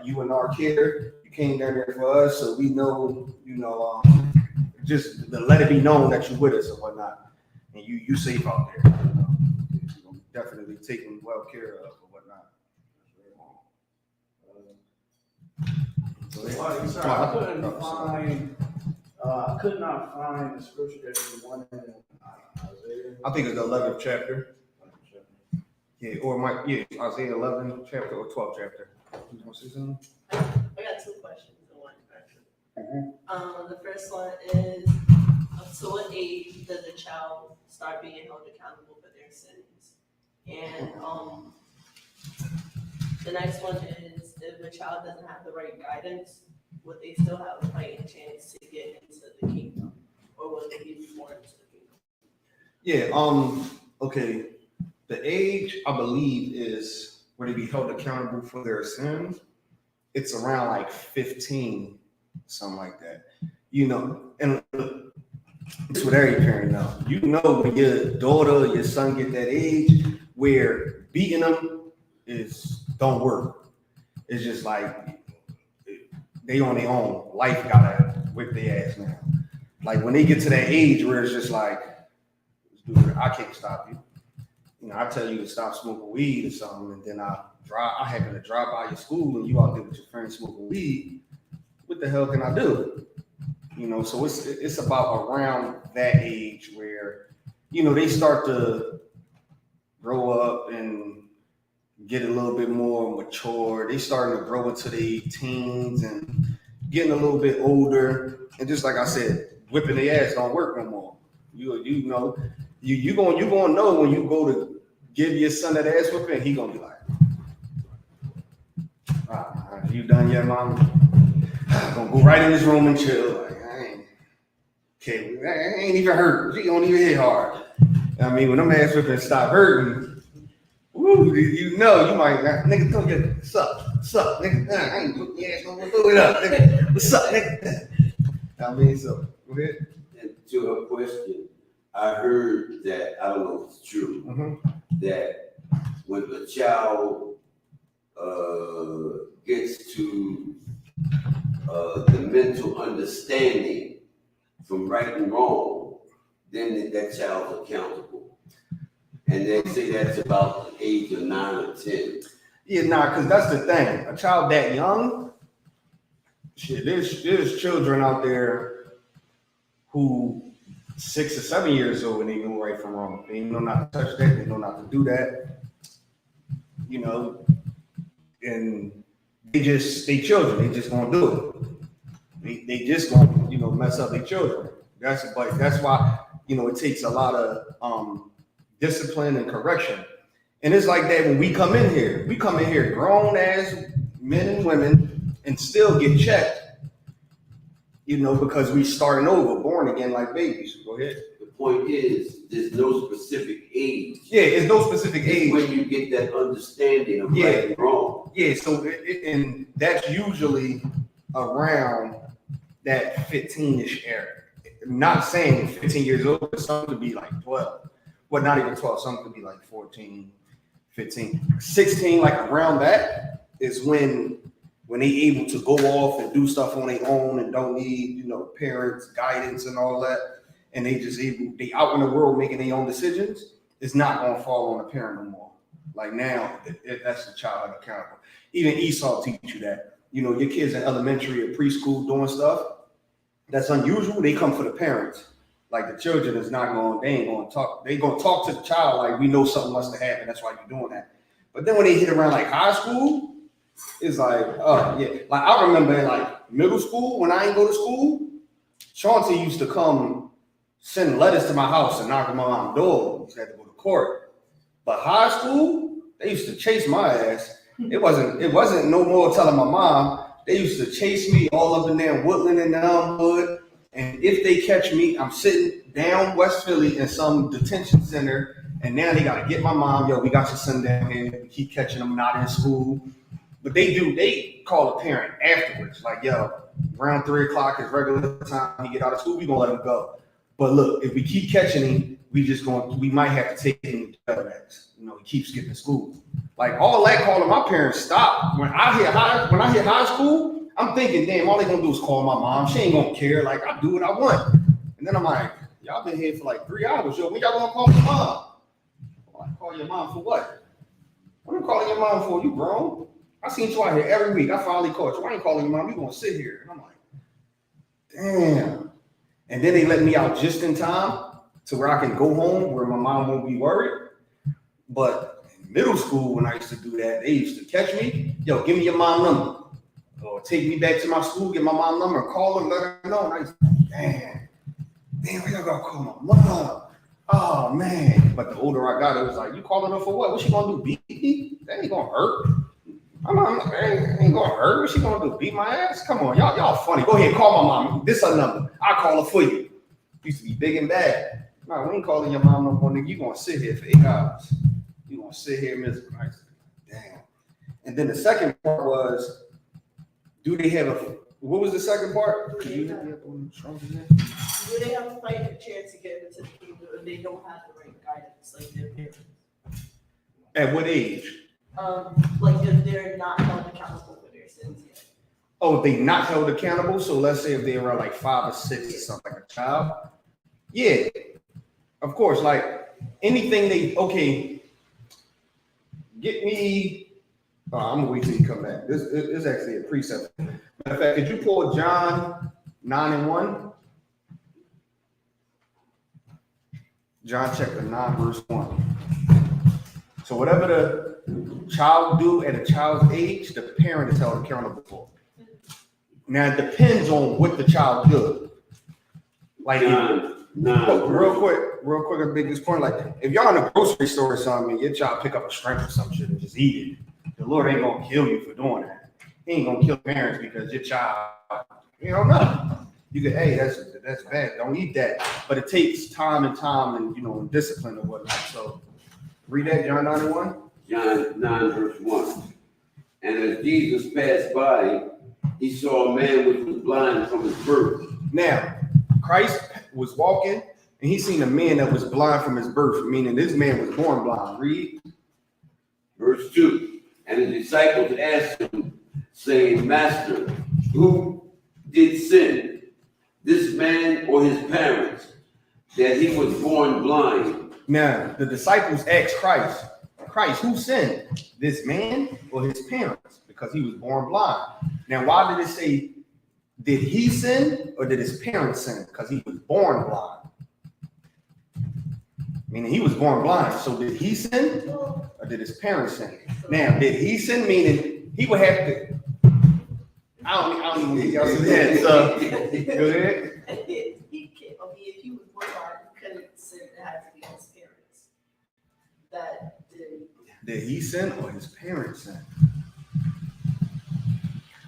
you in our care. You came down there for us, so we know, just to let it be known that you're with us and whatnot, and you safe out there. Definitely taken well care of or whatnot. Sorry, I could not find the scripture that you wanted in Isaiah. I think it's the 11th chapter. Yeah, or Isaiah 11th chapter or 12th chapter. You want to say something? I got two questions in one question. The first one is, so what age does a child start being held accountable for their sins? And the next one is, if a child doesn't have the right guidance, would they still have a fighting chance to get into the kingdom, or would they be born into the kingdom? Yeah. Okay. The age I believe is where they be held accountable for their sins. It's around like 15, something like that. And it's what every parent knows. When your daughter or your son get that age where beating them don't work. It's just like they on their own. Life gotta whip their ass now. Like when they get to that age where it's just like, dude, I can't stop you. I tell you to stop smoking weed or something, and then I happen to drive by your school and you out there with your friends smoking weed. What the hell can I do? So it's about around that age where, they start to grow up and get a little bit more mature. They starting to grow into their teens and getting a little bit older. And just like I said, whipping their ass don't work no more. You gonna know when you go to give your son that ass whipping, he gonna be like, you done yet, mama? I'm gonna go right in this room and chill. Like, I ain't even hurt. She don't even hit hard. I mean, when them ass whipping stop hurting, woo, you might, nigga, don't get suck, nigga. I ain't put your ass on throw it up, nigga. What's up, nigga? I mean, so go ahead. And to her question, I heard that, I don't know if it's true, that when a child gets to the mental understanding from right and wrong, then that child's accountable. And they say that's about the age of 9 or 10. Yeah, because that's the thing. A child that young, there's children out there who 6 or 7 years old and they know right from wrong. They know not to touch that. They know not to do that. And they children. They just gonna do it. They just gonna mess up their children. That's why it takes a lot of discipline and correction. And it's like that when we come in here. We come in here grown as men and women and still get checked. Because we starting over, born again like babies. Go ahead. The point is, there's no specific age. Yeah, it's no specific age. When you get that understanding of right and wrong. Yeah, so and that's usually around that 15-ish era. Not saying 15 years old, but some could be like 12. Well, not even 12. Some could be like 14, 15, 16. Like around that is when they able to go off and do stuff on their own and don't need parents guidance and all that, and they out in the world making their own decisions. It's not gonna fall on the parent no more. Like now, that's the child accountable. Even Isupk teach you that. Your kids in elementary or preschool doing stuff that's unusual. They come for the parents. Like the children is not going. They ain't going to talk. They gonna talk to the child like, we know something must have happened. That's why you're doing that. But then when they hit around like high school, it's like, oh yeah. Like I remember in like middle school when I ain't go to school, Chauncey used to come send letters to my house and knock on my mom's door. We used to have to go to court. But high school, they used to chase my ass. It wasn't no more telling my mom. They used to chase me all up in there, Woodland and Elmwood. And if they catch me, I'm sitting down West Philly in some detention center. And now they got to get my mom. Yo, we got your son down here. We keep catching them not in school. But they call a parent afterwards. Like, yo, around 3 o'clock is regular time. He get out of school, we going to let him go. But look, if we keep catching him, we might have to take him to Telex. You know, he keeps skipping school. Like all that calling my parents stop. When I hit high school, I'm thinking, damn, all they gonna do is call my mom. She ain't gonna care. Like I do what I want. And then I'm like, y'all been here for like 3 hours. Yo, when y'all gonna call your mom? Well, I call your mom for what? What am I calling your mom for? You grown? I seen you out here every week. I finally called you. I ain't calling your mom. You gonna sit here? And I'm like, damn. And then they let me out just in time to where I can go home where my mom won't be worried. But in middle school, when I used to do that, they used to catch me. Yo, give me your mom number. Or take me back to my school, get my mom number, call her, let her know. And I used to, damn, we gotta call my mom. Oh man. But the older I got, it was like, you calling her for what? What she gonna do? Beat me? That ain't gonna hurt. Ain't gonna hurt. What she gonna do? Beat my ass? Come on, y'all funny. Go ahead, call my mom. This her number. I'll call her for you. Used to be big and bad. No, we ain't calling your mom no more, nigga. You gonna sit here for 8 hours. You gonna sit here miserable. Damn. And then the second part was, do they have what was the second part? Do they have to fight a chance to get into the kingdom if they don't have the right guidance, like their parents? At what age? Like if they're not held accountable for their sins yet. Oh, they not held accountable. So let's say if they were like 5 or 6 or something, like a child. Yeah, of course. Like anything get me. I'm gonna wait till you come back. This is actually a precept. Matter of fact, could you pull John 9:1? John chapter 9, verse 1. So whatever the child do at a child's age, the parent is held accountable for. Now it depends on what the child does. Like real quick, I make this point. Like if y'all in a grocery store or something, and your child pick up a shrimp or some shit and just eat it, the Lord ain't gonna kill you for doing that. He ain't gonna kill parents because your child, no. You can, hey, that's bad. Don't eat that. But it takes time and discipline and whatnot. So read that, John 9:1. John 9, verse 1. And as Jesus passed by, he saw a man which was blind from his birth. Now, Christ was walking and he seen a man that was blind from his birth, meaning this man was born blind. Read. Verse 2. And the disciples asked him, saying, Master, who did sin, this man or his parents, that he was born blind? Now, the disciples asked Christ, who sinned, this man or his parents? Because he was born blind. Now, why did it say, did he sin or did his parents sin? Because he was born blind. Meaning he was born blind. So did he sin or did his parents sin? Now, did he sin? Meaning he would have to. I don't even get y'all some heads. Go ahead. If he was born blind, he couldn't sin. It had to be his parents. That did he sin or his parents sin?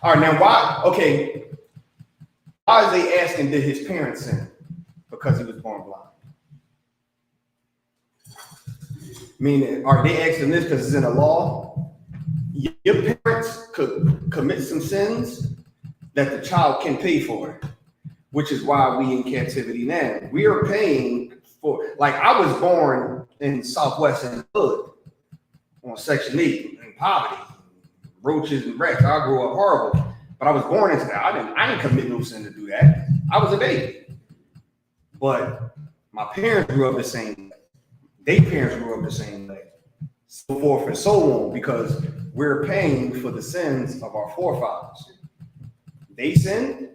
All right, now why? Okay, why is they asking did his parents sin? Because he was born blind. Meaning, are they asking this because it's in the law? Your parents could commit some sins that the child can pay for, which is why we in captivity now. We are paying for, like I was born in Southwest in the hood on Section 8 in poverty, roaches and rats. I grew up horrible, but I was born into that. I didn't commit no sin to do that. I was a baby. But my parents grew up the same way. Their parents grew up the same way. So forth and so on, because we're paying for the sins of our forefathers. They sinned,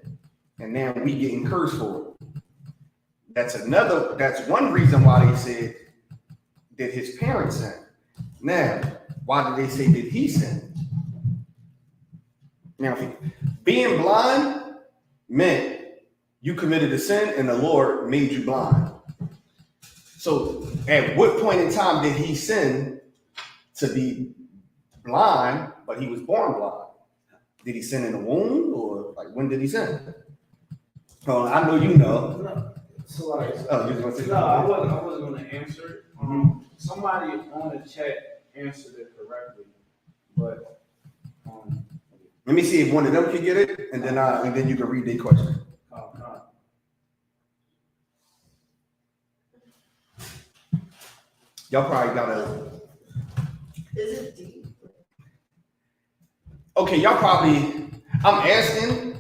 and now we getting cursed for it. That's one reason why they said, did his parents sin? Now, why did they say, did he sin? Now, being blind meant you committed a sin and the Lord made you blind. So at what point in time did he sin to be blind, but he was born blind? Did he sin in the womb, or like when did he sin? Oh, I know you know. No. So like, Oh, you was gonna say no, I wasn't gonna answer it. Somebody on the chat answered it correctly, but let me see if one of them can get it, and then you can read their question. Y'all probably gotta. Is it deep? Okay, y'all probably. I'm asking,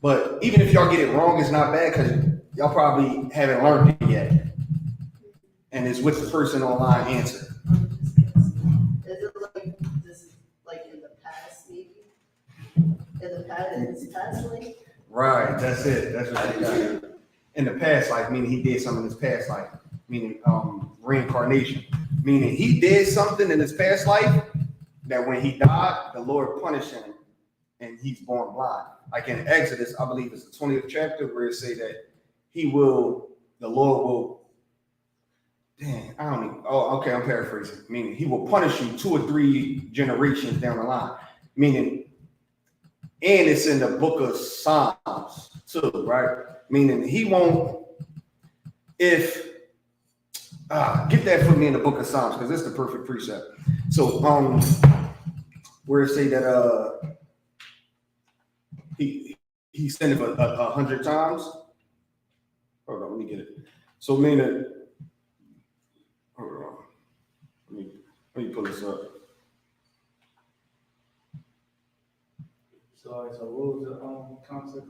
but even if y'all get it wrong, it's not bad because y'all probably haven't learned it yet, and it's with the person online answer. I'm just guessing. Is it like this is like in the past maybe? In his past life? Right, that's it. That's what you got. In the past life, meaning he did something in his past life, meaning reincarnation, meaning he did something in his past life that when he died, the Lord punished him and he's born blind. Like in Exodus, I believe it's the 20th chapter where it say that the Lord will, I don't even, okay, I'm paraphrasing, meaning he will punish you 2 or 3 generations down the line, meaning, and it's in the book of Psalms too, right? Meaning he won't, get that for me in the book of Psalms, because it's the perfect precept. So, where it say that, he sinned 100 times. Hold on, let me get it. So meaning, hold on, let me pull this up. So what was the concept?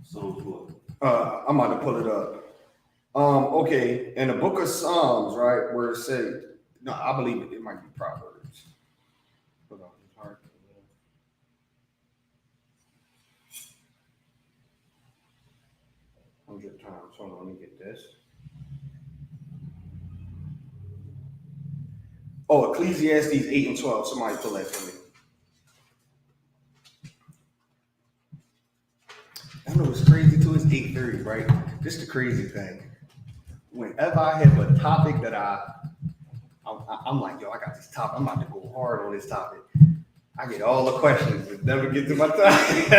Psalms what? I'm about to pull it up. Okay, in the book of Psalms, right, where it says, no, I believe it might be Proverbs. Hold on, it's hard. 100 times. Hold on, let me get this. Oh, Ecclesiastes 8 and 12. Somebody pull that for me. I know it's crazy too. It's 8:30, right? This is the crazy thing. Whenever I have a topic that I'm like, yo, I got this topic. I'm about to go hard on this topic. I get all the questions, but never get to my topic.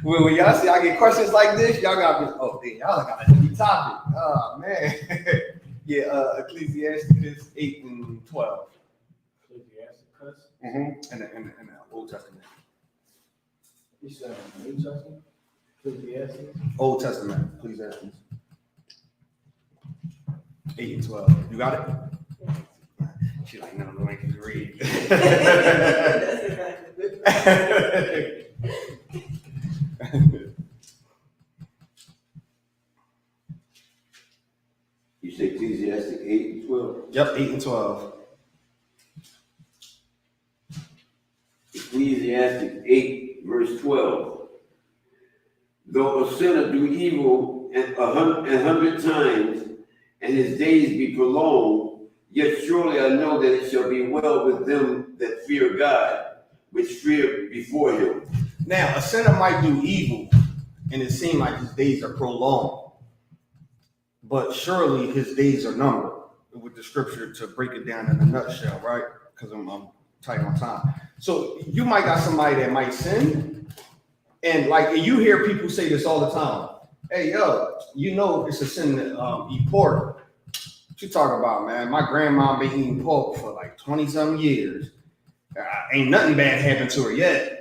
Well, when y'all see I get questions like this, y'all got me. Oh, damn, y'all got a heavy topic. Oh man. Yeah, Ecclesiastes 8 and 12. Ecclesiastes. Mm-hmm. In the Old Testament. You said New Testament? Ecclesiastes? Old Testament, Ecclesiastes. 8 and 12. You got it? She's like, no, I can read. That's exactly it. You say Ecclesiastes 8 and 12? Yep, 8 and 12. Ecclesiastes 8, verse 12. Though a sinner do evil 100 times, and his days be prolonged, yet surely I know that it shall be well with them that fear God, which fear before him. Now, a sinner might do evil, and it seems like his days are prolonged, but surely his days are numbered. With the scripture to break it down in a nutshell, right? Because I'm tight on time. So you might got somebody that might sin, and like you hear people say this all the time. Hey, yo, you know it's a sin to eat pork. What you talking about, man? My grandma been eating pork for like 20-some years. Ain't nothing bad happened to her yet.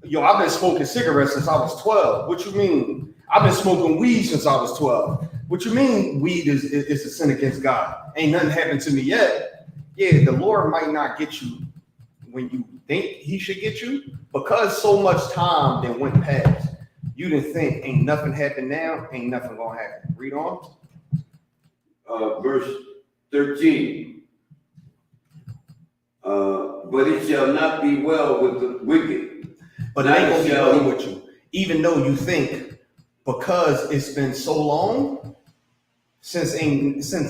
Yo, I've been smoking cigarettes since I was 12. What you mean? I've been smoking weed since I was 12. What you mean weed is a sin against God? Ain't nothing happened to me yet. Yeah, the Lord might not get you when you think he should get you, because so much time that went past. You didn't think, ain't nothing happened now, ain't nothing gonna happen. Read on. Verse 13. But it shall not be well with the wicked. But it ain't gonna be well with you. Even though you think, because it's been so long, since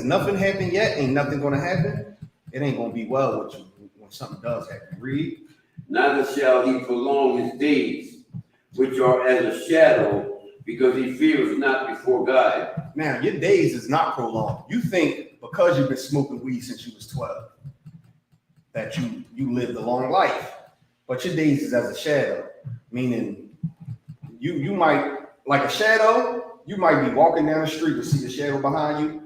nothing happened yet, ain't nothing gonna happen, it ain't gonna be well with you when something does happen. Read. Neither shall he prolong his days, which are as a shadow, because he fears not before God. Now, your days is not prolonged. You think because you've been smoking weed since you was 12, that you lived a long life. But your days is as a shadow, meaning you might, like a shadow, you might be walking down the street and see a shadow behind you.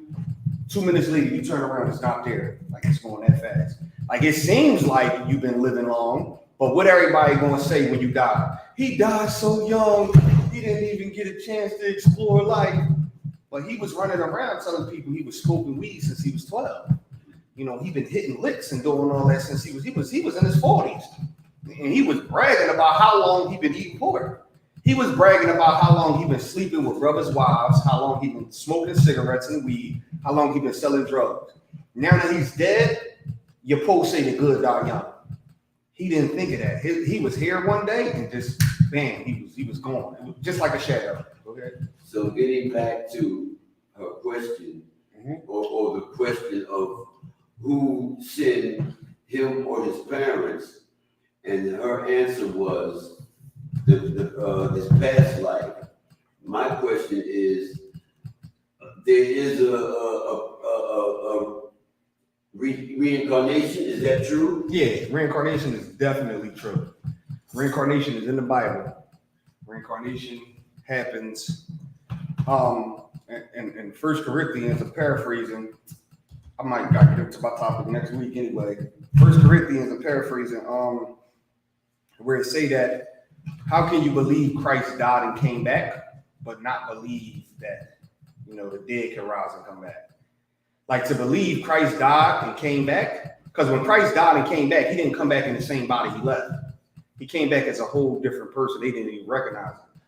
2 minutes later, you turn around, it's not there. Like it's going that fast. Like it seems like you've been living long, but what everybody gonna say when you die? He died so young, he didn't even get a chance to explore life. But he was running around telling people he was smoking weed since he was 12. You know, he been hitting licks and doing all that since he was in his 40s. And he was bragging about how long he been eating pork. He was bragging about how long he been sleeping with brothers' wives, how long he been smoking cigarettes and weed, how long he been selling drugs. Now that he's dead, your post say the good die young. He didn't think of that. He was here one day and just bam, he was gone. It was just like a shadow. Okay. So getting back to her question, or the question of who sinned, him or his parents, and her answer was this past life. My question is, there is a reincarnation. Is that true? Yeah, reincarnation is definitely true. Reincarnation is in the Bible. Reincarnation happens. In 1 Corinthians, I'm paraphrasing. I might get into my topic next week anyway. 1 Corinthians, I'm paraphrasing. Where it say that, how can you believe Christ died and came back, but not believe that, you know, the dead can rise and come back? Like, to believe Christ died and came back, because when Christ died and came back, he didn't come back in the same body he left. He came back as a whole different person. They didn't even recognize him.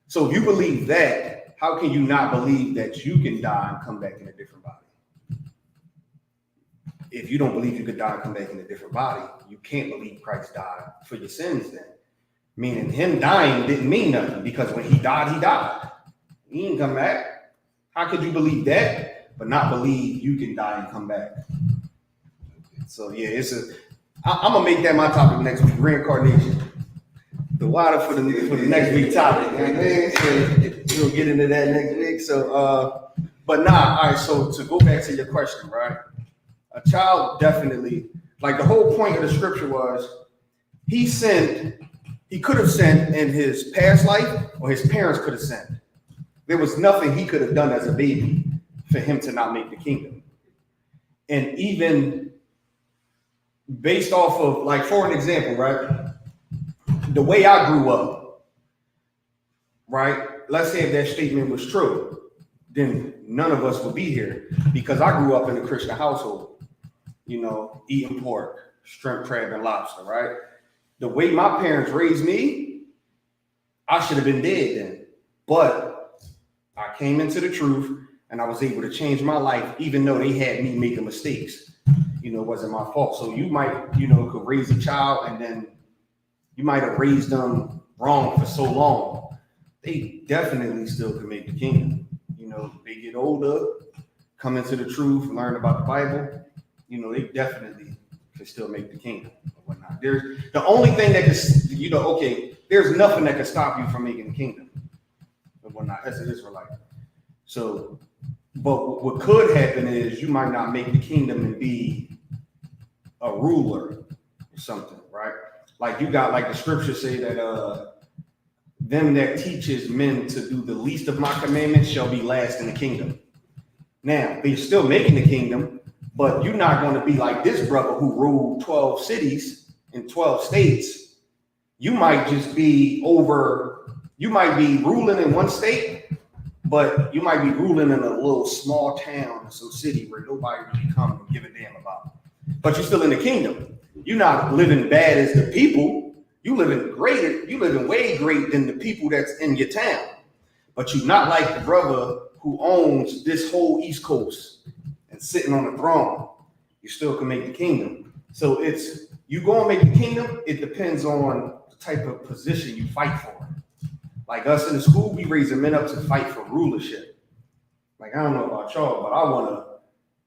So if you believe that, how can you not believe that you can die and come back in a different body? If you don't believe you could die and come back in a different body, you can't believe Christ died for your sins then. Meaning him dying didn't mean nothing, because when he died, he died. He didn't come back. How could you believe that, but not believe you can die and come back? So yeah, I'm gonna make that my topic next week, reincarnation. The water for the next week topic. You know what I mean? So we'll get into that next week. So but nah, all right, so to go back to your question, right? A child definitely, like the whole point of the scripture was he could have sinned in his past life, or his parents could have sinned. There was nothing he could have done as a baby for him to not make the kingdom. And even based off of, like, for an example, right? The way I grew up, right? Let's say if that statement was true, then none of us would be here, because I grew up in a Christian household, you know, eating pork, shrimp, crab, and lobster, right? The way my parents raised me, I should have been dead then. But I came into the truth and I was able to change my life, even though they had me making mistakes. You know, it wasn't my fault. So you might, you know, could raise a child and then you might have raised them wrong for so long. They definitely still could make the kingdom. You know, they get older, come into the truth, learn about the Bible. You know, they definitely can still make the kingdom or whatnot. There's the only thing that can, you know, okay, there's nothing that can stop you from making the kingdom or whatnot as an Israelite. So, but what could happen is you might not make the kingdom and be a ruler or something, right? Like you got, like the scriptures say that them that teaches men to do the least of my commandments shall be last in the kingdom. Now, they're still making the kingdom, but you're not going to be like this brother who ruled 12 cities in 12 states. You might just be you might be ruling in one state, but you might be ruling in a little small town or some city where nobody really comes and give a damn about. But you're still in the kingdom. You're not living bad as the people. You living way great than the people that's in your town. But you're not like the brother who owns this whole East Coast and sitting on the throne. You still can make the kingdom. So it's, you go and make the kingdom, it depends on the type of position you fight for. Like us in the school, we raise the men up to fight for rulership. Like, I don't know about y'all, but I want to,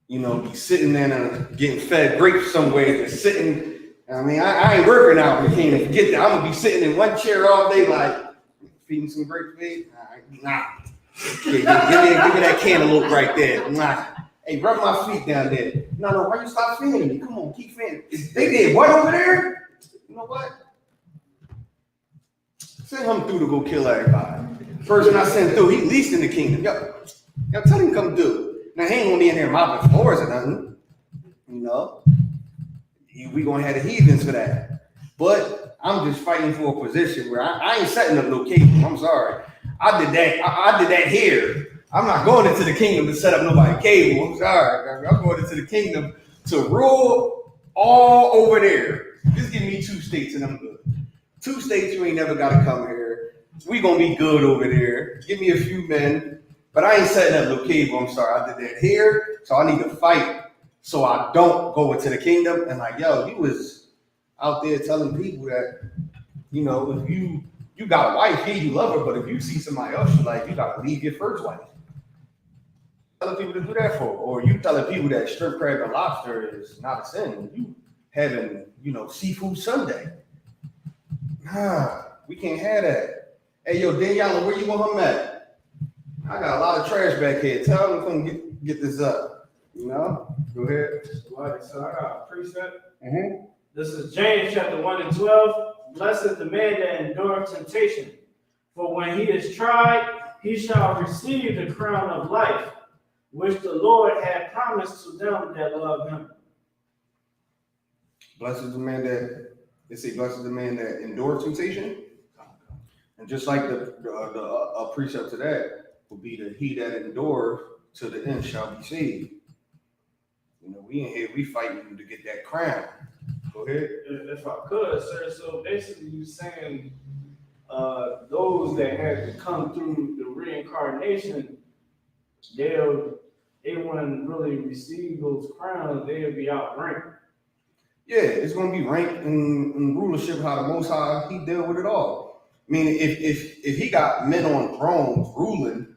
you know, be sitting there and getting fed grapes somewhere, just sitting. I mean, I ain't working out in the kingdom. Forget that. I'm going to be sitting in one chair all day, like, feeding some grapes, babe. Nah. Yeah, give me that cantaloupe right there. Nah. Hey, rub my feet down there. No, why you stop feeding me? Come on, keep feeding. They did what over there? You know what? Send him through to go kill everybody. Person I sent through, he least in the kingdom. Yo, tell him come do. Now, he ain't gonna be in there mopping floors or nothing. You know? We gonna have the heathens for that. But I'm just fighting for a position where I ain't setting up no cable. I'm sorry. I did that here I'm not going into the kingdom to set up nobody cable. I'm sorry. I'm going into the kingdom to rule all over there. Just give me 2 states and I'm good. 2 states, you ain't never got to come here. We gonna be good over there. Give me a few men, but I ain't setting up no cable. I'm sorry. I did that here, so I need to fight so I don't go into the kingdom. And like, yo, you was out there telling people that, you know, if you got a wife, yeah, you love her, but if you see somebody else you like, you gotta leave your first wife. Telling people to do that for, or you telling people that shrimp, crab, and lobster is not a sin. You having, you know, seafood Sunday. Nah, we can't have that. Hey, yo, Daniela, where you want him at? I got a lot of trash back here. Tell them to come get this up. You know? Go ahead. Right, so I got a precept. Mm-hmm. This is James chapter 1 and 12. Blessed is the man that endureth temptation, for when he is tried, he shall receive the crown of life, which the Lord had promised to them that love him. Blessed is the man that, they say, blessed is the man that endures temptation. And just like the precept to that will be that he that endures to the end shall be saved. You know, we in here, we fighting to get that crown. Go ahead. If I could, sir, so basically you're saying those that had to come through the reincarnation, they wouldn't really receive those crowns, they'll be outranked. Yeah, it's gonna be ranked in rulership how the Most High he deal with it all. I mean, if he got men on thrones ruling,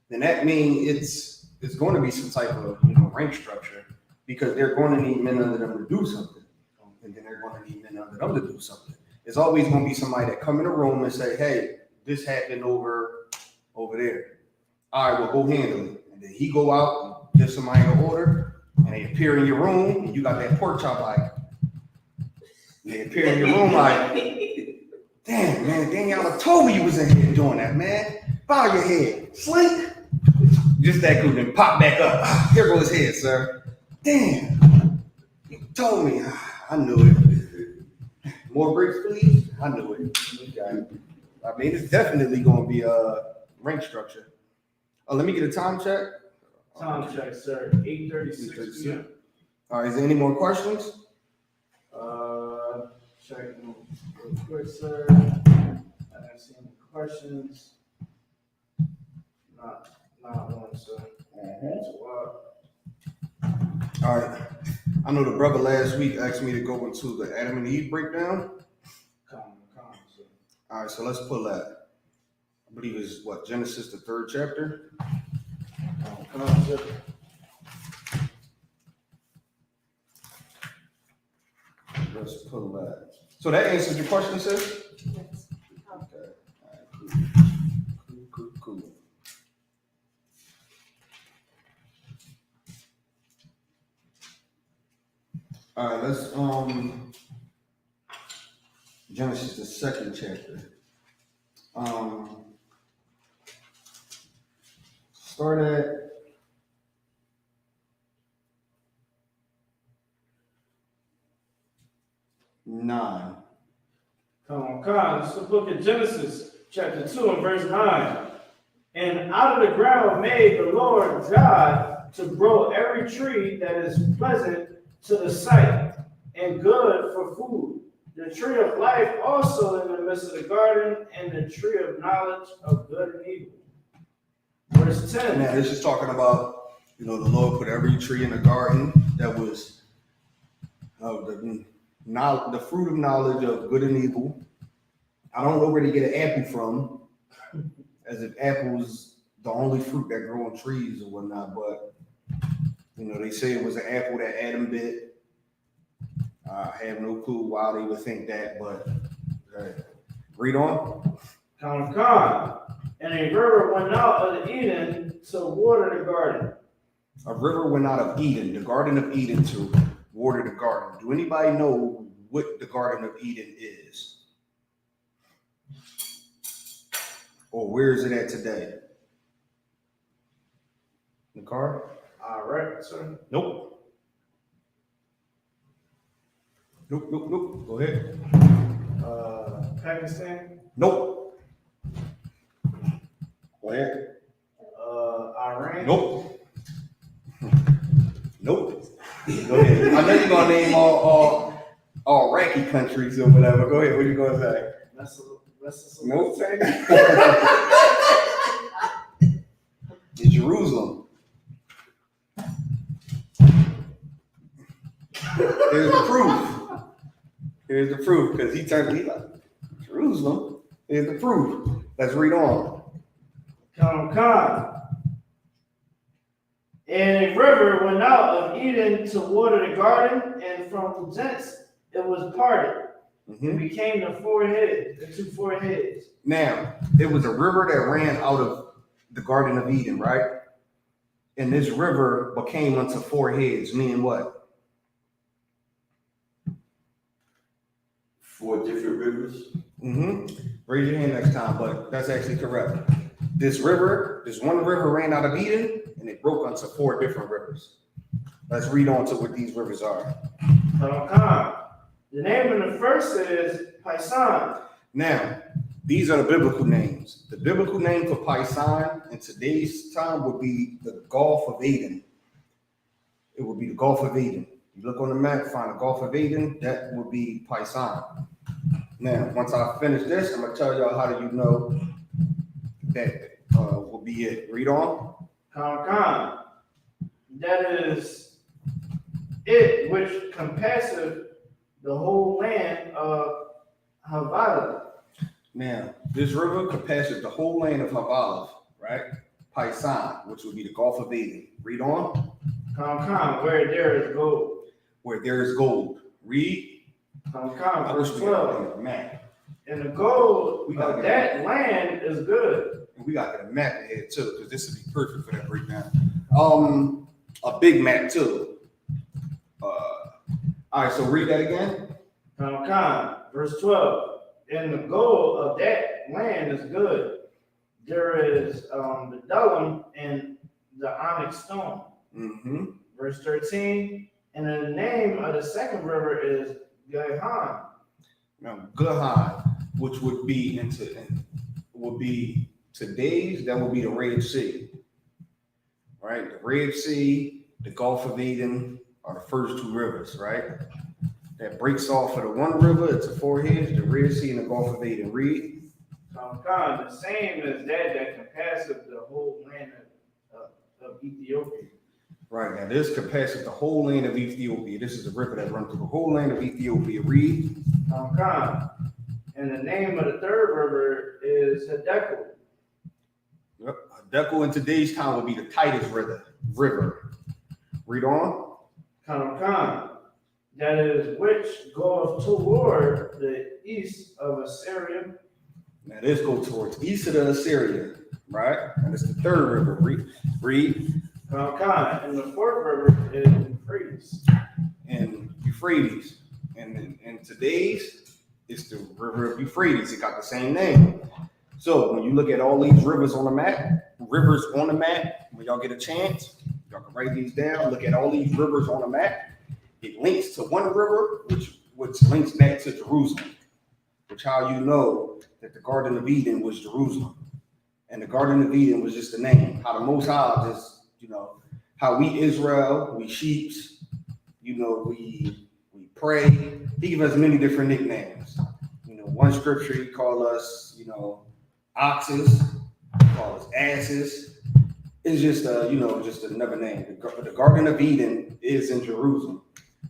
then that means it's going to be some type of, you know, rank structure, because they're going to need men under them to do something, and then they're going to need men under them to do something. There's always going to be somebody that come in a room and say, "Hey, this happened over there. All right, well, go handle it." And then he go out and give somebody an order. And they appear in your room, and you got that pork chop like. They appear in your room like, damn, man, Daniela told me you was in here doing that, man. Bow your head, slink. Just that good, then pop back up. Here goes his head, sir. Damn, you told me. I knew it. More bricks, please. I knew it. Okay. I mean, it's definitely going to be a rank structure. Let me get a time check. Time check, sir, 8:36 p.m. All right, is there any more questions? Check real quick, sir. I didn't see any questions. Not one, sir. All right. I know the brother last week asked me to go into the Adam and Eve breakdown. Come, sir. All right, so let's pull that. I believe it's what, Genesis, the 3rd chapter. Come, sir. Let's pull that. So that answers your question, sis? Yes. Okay. All right, cool. All right, let's Genesis, the 2nd chapter. Start at 9. Come. This is the book of Genesis, chapter 2 and verse 9. And out of the ground made the Lord God to grow every tree that is pleasant to the sight and good for food. The tree of life also in the midst of the garden, and the tree of knowledge of good and evil. Verse 10. Now, this is talking about, you know, the Lord put every tree in the garden that was the fruit of knowledge of good and evil. I don't know where to get an apple from, as if apples the only fruit that grow on trees or whatnot, but you know, they say it was an apple that Adam bit. I have no clue why they would think that, but read on. Come. And a river went out of Eden to water the garden. A river went out of Eden, the Garden of Eden, to water the garden. Do anybody know what the Garden of Eden is? Or where is it at today? The car? All right, sir. Nope. Go ahead. Pakistan. Nope. Go ahead. Bahrain. Nope. Nope. Go ahead. I know you're gonna name all Iraqi countries or whatever. Go ahead. What you gonna say? That's Nope. It's Jerusalem. Here's the proof. Here's the proof, because he like, Jerusalem. Here's the proof. Let's read on. Come. And a river went out of Eden to water the garden, and from thence it was parted. It became the two four heads. Now, it was a river that ran out of the Garden of Eden, right? And this river became unto four heads, meaning what? 4 different rivers. Raise your hand next time, but that's actually correct. This one river ran out of Eden, and it broke unto 4 different rivers. Let's read on to what these rivers are. Come. The name of the first is Paisan. Now, these are the biblical names. The biblical name for Paisan in today's time would be the Gulf of Aden. It would be the Gulf of Aden. You look on the map, find the Gulf of Aden, that would be Paisan. Now, once I finish this, I'm going to tell y'all how do you know that will be it. Read on. Come. That is it which compasseth the whole land of Havilah. Now, this river compasses the whole land of Havilah, right? Paisan, which would be the Gulf of Aden. Read on. Come, where there is gold. Where there is gold. Read. Come, I wish verse we had 12. a map. And the gold of that land is good. And we got to get a map ahead too, because this would be perfect for that breakdown. A big map too. All right, so read that again. Come, verse 12. And the gold of that land is good. There is the Dulum and the onyx stone. Verse 13. And the name of the second river is Gihon. Now, Gihon, which would be today's, that would be the Red Sea. Right? The Red Sea, the Gulf of Eden are the first 2 rivers, right? That breaks off of the one river, it's 4 heads, the Red Sea and the Gulf of Eden. Read. The same as that compasseth the whole land of Ethiopia. Right, now this compasses the whole land of Ethiopia. This is a river that runs through the whole land of Ethiopia. Read. And the name of the third river is Hiddekel. Yep. Hiddekel in today's time would be the Titus River. Read on. That is which goeth toward the east of Assyria. Now this goes towards east of the Assyria, right? And it's the third river. Read. And the fourth river is Euphrates. And Euphrates. And in today's, it's the river of Euphrates. It got the same name. So when you look at all these rivers on the map, when y'all get a chance, y'all can write these down. Look at all these rivers on the map. It links to one river, which links back to Jerusalem, which how you know that the Garden of Eden was Jerusalem. And the Garden of Eden was just the name. How the Most High just, how we Israel, we sheeps, we pray. He gave us many different nicknames. One scripture he called us, oxes, he called us asses. It's just just another name. The Garden of Eden is in Jerusalem.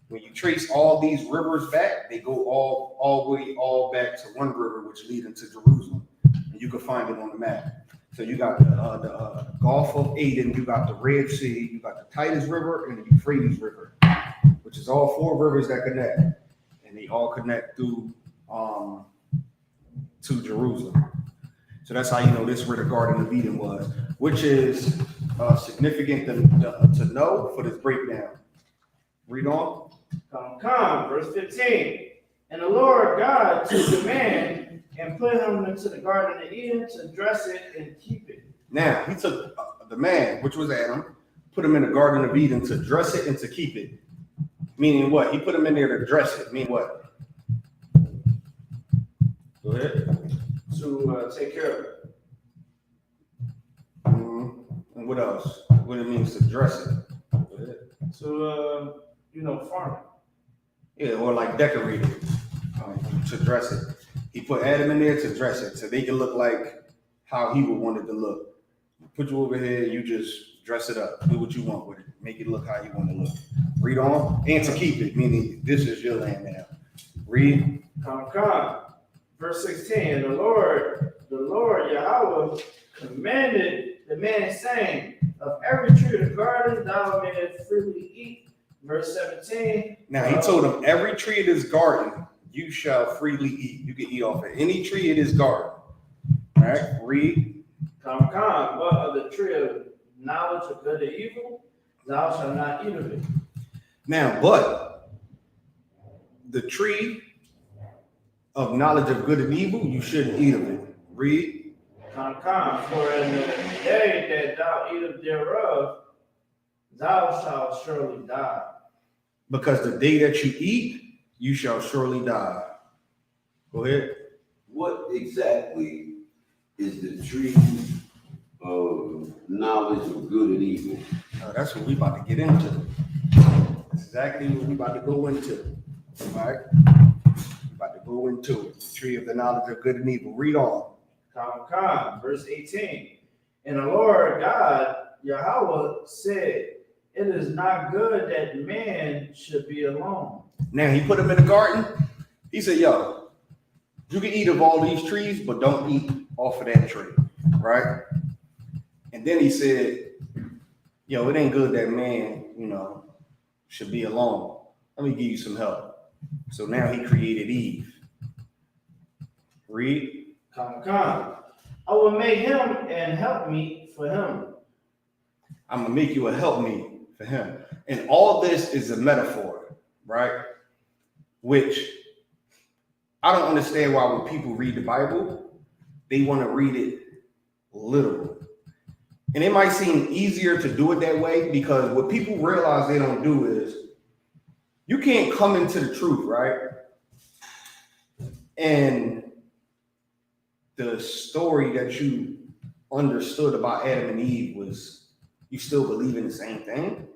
When you trace all these rivers back, they go all back to one river, which leads into Jerusalem. And you can find it on the map. So you got the Gulf of Aden, you got the Red Sea, you got the Titus River, and the Euphrates River, which is all 4 rivers that connect, and they all connect through to Jerusalem. So that's how you know this is where the Garden of Eden was, which is significant to know for this breakdown. Read on. Verse 15. And the Lord God took the man and put him into the Garden of Eden to dress it and keep it. Now, he took the man, which was Adam, put him in the Garden of Eden to dress it and to keep it. Meaning what? He put him in there to dress it. Meaning what? Go ahead. To take care of it. And what else? What it means to dress it. To farming. Yeah, or like decorate it, to dress it. He put Adam in there to dress it, so they can look like how he would want it to look. Put you over here, you just dress it up. Do what you want with it. Make it look how you want to look. Read on, and to keep it, meaning this is your land now. Read. Come. Verse 16, the Lord Yahweh commanded the man, saying, of every tree of the garden thou mayest freely eat. Verse 17. Now he told him, every tree of this garden you shall freely eat. You can eat off of any tree of this garden. All right, read. Come, but of the tree of knowledge of good and evil, thou shalt not eat of it. Now, but the tree of knowledge of good and evil, you shouldn't eat of it. Read. Come, for in the day that thou eatest thereof, thou shalt surely die. Because the day that you eat, you shall surely die. Go ahead. What exactly is the tree of knowledge of good and evil? That's what we about to get into. That's exactly what we about to go into. All right? We about to go into it. The tree of the knowledge of good and evil. Read on. Come, verse 18. And the Lord God, Yahweh, said, it is not good that man should be alone. Now he put him in the garden. He said, yo, you can eat of all these trees, but don't eat off of that tree. Right? And then he said, yo, it ain't good that man, should be alone. Let me give you some help. So now he created Eve. Read. Come. I will make him and help me for him. I'm going to make you a helpmeet for him. And all this is a metaphor, right? Which I don't understand why when people read the Bible, they want to read it literal. And it might seem easier to do it that way because what people realize they don't do is you can't come into the truth, right? And the story that you understood about Adam and Eve was you still believe in the same thing.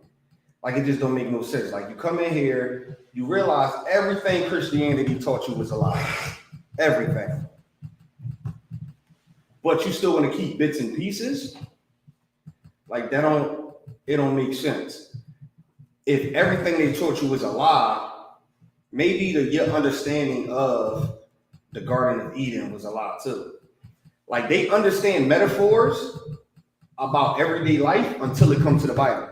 Like it just don't make no sense. Like you come in here, you realize everything Christianity taught you was a lie. Everything. But you still want to keep bits and pieces. Like it don't make sense. If everything they taught you was a lie, maybe your understanding of the Garden of Eden was a lie too. Like they understand metaphors about everyday life until it comes to the Bible.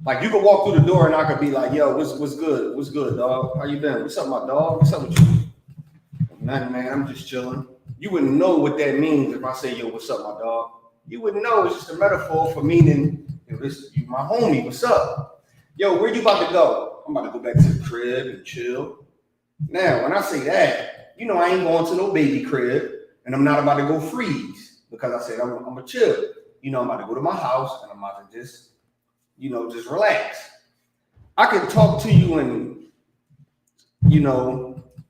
Like you could walk through the door and I could be like, yo, what's good? What's good, dog? How you been? What's up, my dog? What's up with you? Nothing, man. I'm just chilling. You wouldn't know what that means if I say, yo, what's up, my dog? You wouldn't know. It's just a metaphor for meaning, this you my homie. What's up? Yo, where you about to go? I'm about to go back to the crib and chill. Now, when I say that, I ain't going to no baby crib and I'm not about to go freeze because I said I'm gonna chill. I'm about to go to my house and I'm about to just relax. I can talk to you in,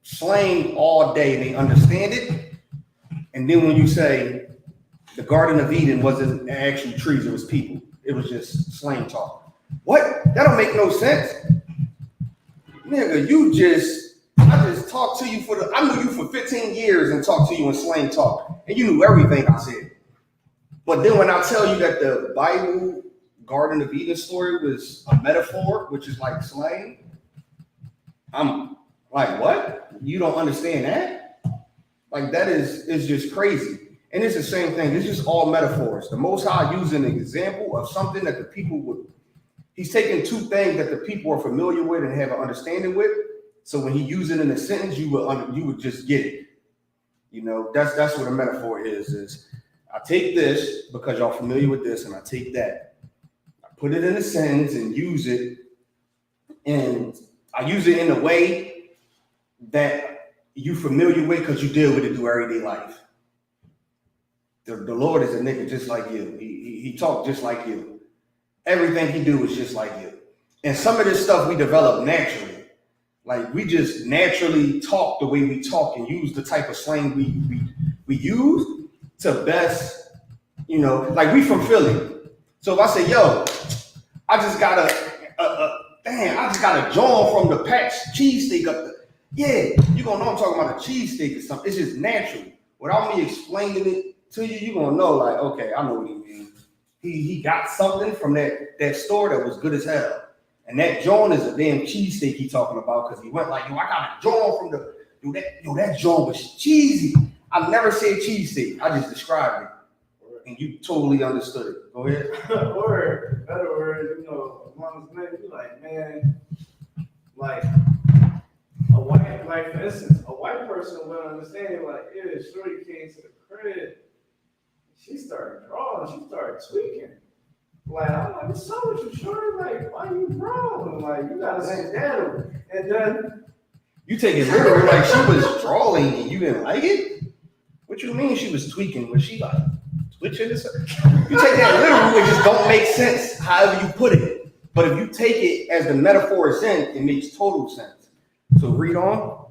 slang all day and they understand it. And then when you say the Garden of Eden wasn't actually trees, it was people. It was just slang talk. What? That don't make no sense. Nigga, I just talked to you I knew you for 15 years and talked to you in slang talk. And you knew everything I said. But then when I tell you that the Bible Garden of Eden story was a metaphor, which is like slang, I'm like, what? You don't understand that? Like that is just crazy. And it's the same thing. It's just all metaphors. The Most High used an example of something that the people would. He's taking two things that the people are familiar with and have an understanding with. So when he used it in a sentence, you would just get it. That's what a metaphor is I take this because y'all familiar with this, and I take that. I put it in a sentence and use it, and I use it in a way that you familiar with because you deal with it through everyday life. The Lord is a nigga just like you. He talk just like you. Everything he do is just like you. And some of this stuff we develop naturally. Like we just naturally talk the way we talk and use the type of slang we use to best, like we from Philly. So if I say, yo, I just got I just got a John from the patch cheesesteak up there. Yeah, you gonna know I'm talking about a cheesesteak or something. It's just natural. Without me explaining it to you, you gonna know, like, okay, I know what he means. He got something from that store that was good as hell. And that John is a damn cheesesteak he talking about, because he went like, yo, I got a John from that John was cheesy. I never said cheesesteak. I just described it. And you totally understood it. Go ahead. Or better word, amongst men, you like, man, like a white, like for instance, a white person will understand it, like, yeah, Shorty came to the crib, she started drawing, she started tweaking. Like, I'm like, what's up with you, Shorty? Like, why you drawing? Like, you gotta sit down. And then You take it literal, like she was drawing and you didn't like it? What you mean she was tweaking? Was she like twitching or something? You take that literal, it just don't make sense however you put it. But if you take it as the metaphor is in, it makes total sense. So read on.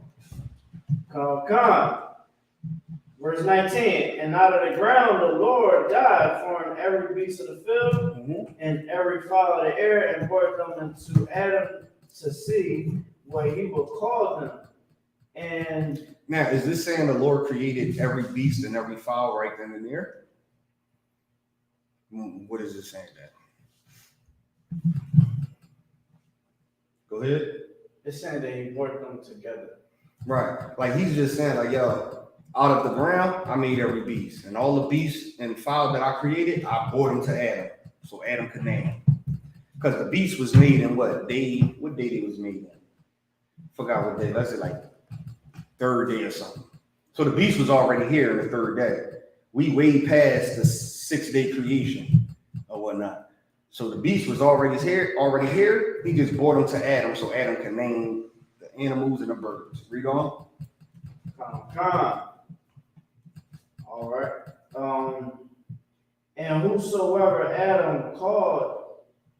come. Verse 19, and out of the ground the Lord God formed every beast of the field and every fowl of the air and brought them into Adam to see what he would call them. And Now, is this saying the Lord created every beast and every fowl right then and there? What is it saying that? Go ahead. it's saying that he brought them together. Right. Like he's just saying, like, yo, out of the ground, I made every beast. And all the beasts and fowl that I created, I brought them to Adam. So Adam could name them. Because the beast was made in what day they was made in? Forgot what day. Let's say like third day or something. So the beast was already here in the third day. We way past the 6-day creation or whatnot. So the beast was already here. He just brought them to Adam so Adam can name the animals and the birds. Read on. Come. All right. And whosoever Adam called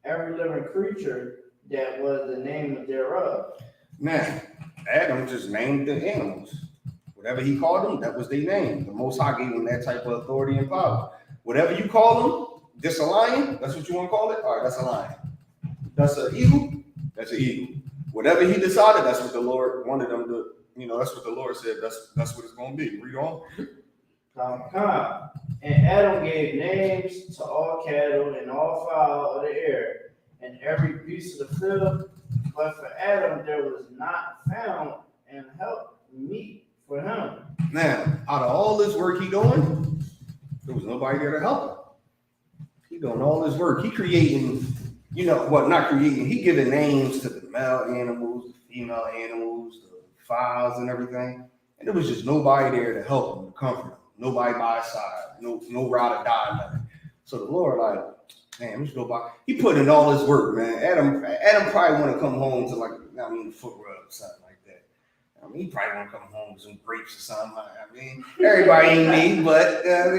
every living creature, that was the name thereof. Now, Adam just named the animals. Whatever he called them, that was their name. The Most High gave them that type of authority and power. Whatever you call them, this a lion, that's what you want to call it? All right, that's a lion. That's an eagle, that's an eagle. Whatever he decided, that's what the Lord wanted them to, that's what the Lord said, that's what it's going to be. Read on. Come. And Adam gave names to all cattle and all fowl of the air and every beast of the field. But for Adam there was not found and help meet for him. Now, out of all this work he doing, there was nobody there to help him. He doing all this work. He creating, not creating, he giving names to the male animals, the female animals, the fowls and everything. And there was just nobody there to help him, to comfort him. Nobody by his side, no ride or die, nothing. So the Lord, like, man, let's go by. He put in all his work, man. Adam probably want to come home to foot rub or something like that. He probably want to come home with some grapes or something. Everybody ain't me, but Adam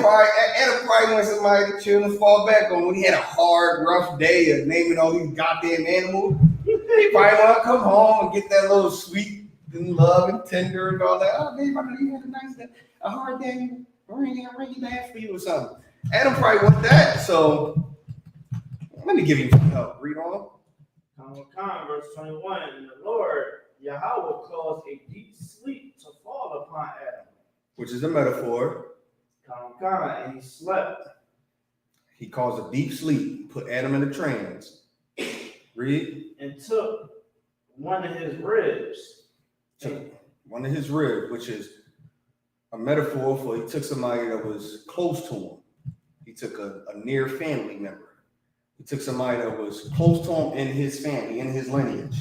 probably wants somebody to chill and fall back on when he had a hard, rough day of naming all these goddamn animals. He probably want to come home and get that little sweet and love and tender and all that. Oh, babe, I know you had a nice day, a hard day. I'm ready to laugh for you or something. Adam probably want that, so let me give you some help. Read on. Verse 21, and the Lord Yahweh caused a deep sleep to fall upon Adam. Which is a metaphor. And he slept. He caused a deep sleep, put Adam in a trance. Read. And took one of his ribs. One of his ribs, which is a metaphor for he took somebody that was close to him. He took a near family member. He took somebody that was close to him in his family, in his lineage.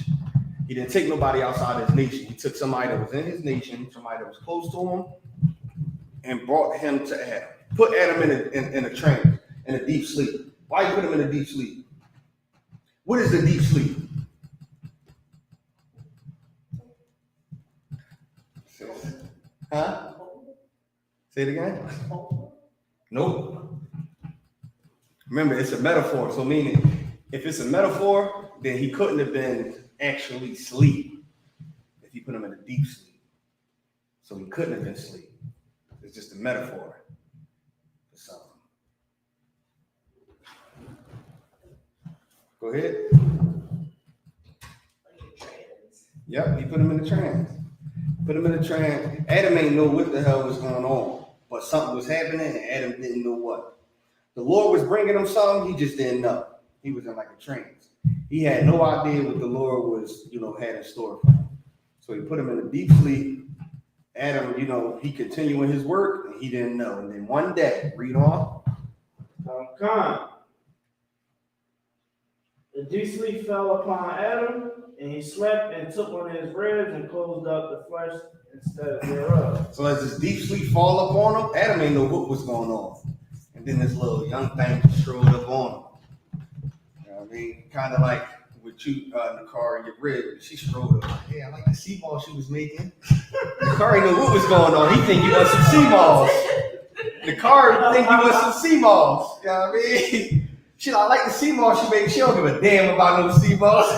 He didn't take nobody outside his nation. He took somebody that was in his nation, somebody that was close to him, and brought him to Adam. Put Adam in a trance, in a deep sleep. Why you put him in a deep sleep? What is the deep sleep? Huh? Say it again? Nope. Remember, it's a metaphor. So meaning, if it's a metaphor, then he couldn't have been actually asleep if you put him in a deep sleep. So he couldn't have been asleep. It's just a metaphor for something. Go ahead. Like a trans. Yep, he put him in the trance. Put him in the trance. Adam ain't know what the hell was going on, but something was happening, and Adam didn't know what. The Lord was bringing him something, he just didn't know. He was in like a trance. He had no idea what the Lord was, had in store for him. So he put him in a deep sleep. Adam, he continuing his work, and he didn't know. And then one day, read on. Con. The deep sleep fell upon Adam, and he slept and took one of his ribs and closed up the flesh instead thereof. So as this deep sleep fall upon him, Adam ain't know what was going on. And then this little young thing just strode up on him. You know what I mean? Kind of like with you in the car in your rib. She strode up. Yeah, I like the sea ball she was making. The car ain't know what was going on. He think you want some sea balls. The car think you want some sea balls. You know what I mean? She like, I like the sea balls she made. She don't give a damn about no sea balls.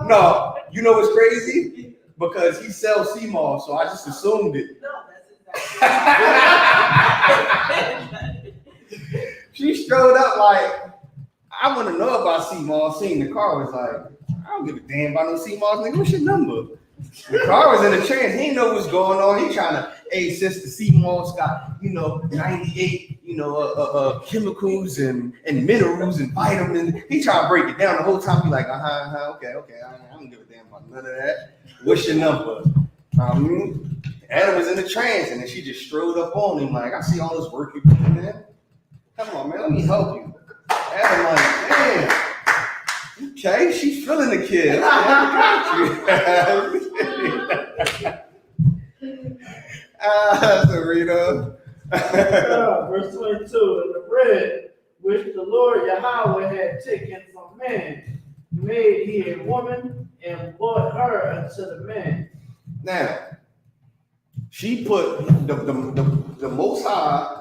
No, you know what's crazy? Because he sells sea balls, so I just assumed it. No, that's exactly. She strode up like, I want to know about sea malls. Seen the car was like, I don't give a damn about no sea malls, nigga. What's your number? The car was in a trance. He didn't know what's going on. He trying to, hey, since the sea malls got, 98, chemicals and minerals and vitamins. He trying to break it down the whole time. Be like, okay. I don't give a damn about none of that. What's your number? Adam was in a trance, and then she just strode up on him like, I see all this work you putting in. Come on, man, let me help you. Adam like, man, okay, she's feeling the kid. I got you. Serena. Verse 22, and the bread which the Lord Yahweh had taken from man, made he a woman and brought her unto the man. Now, she put the Most High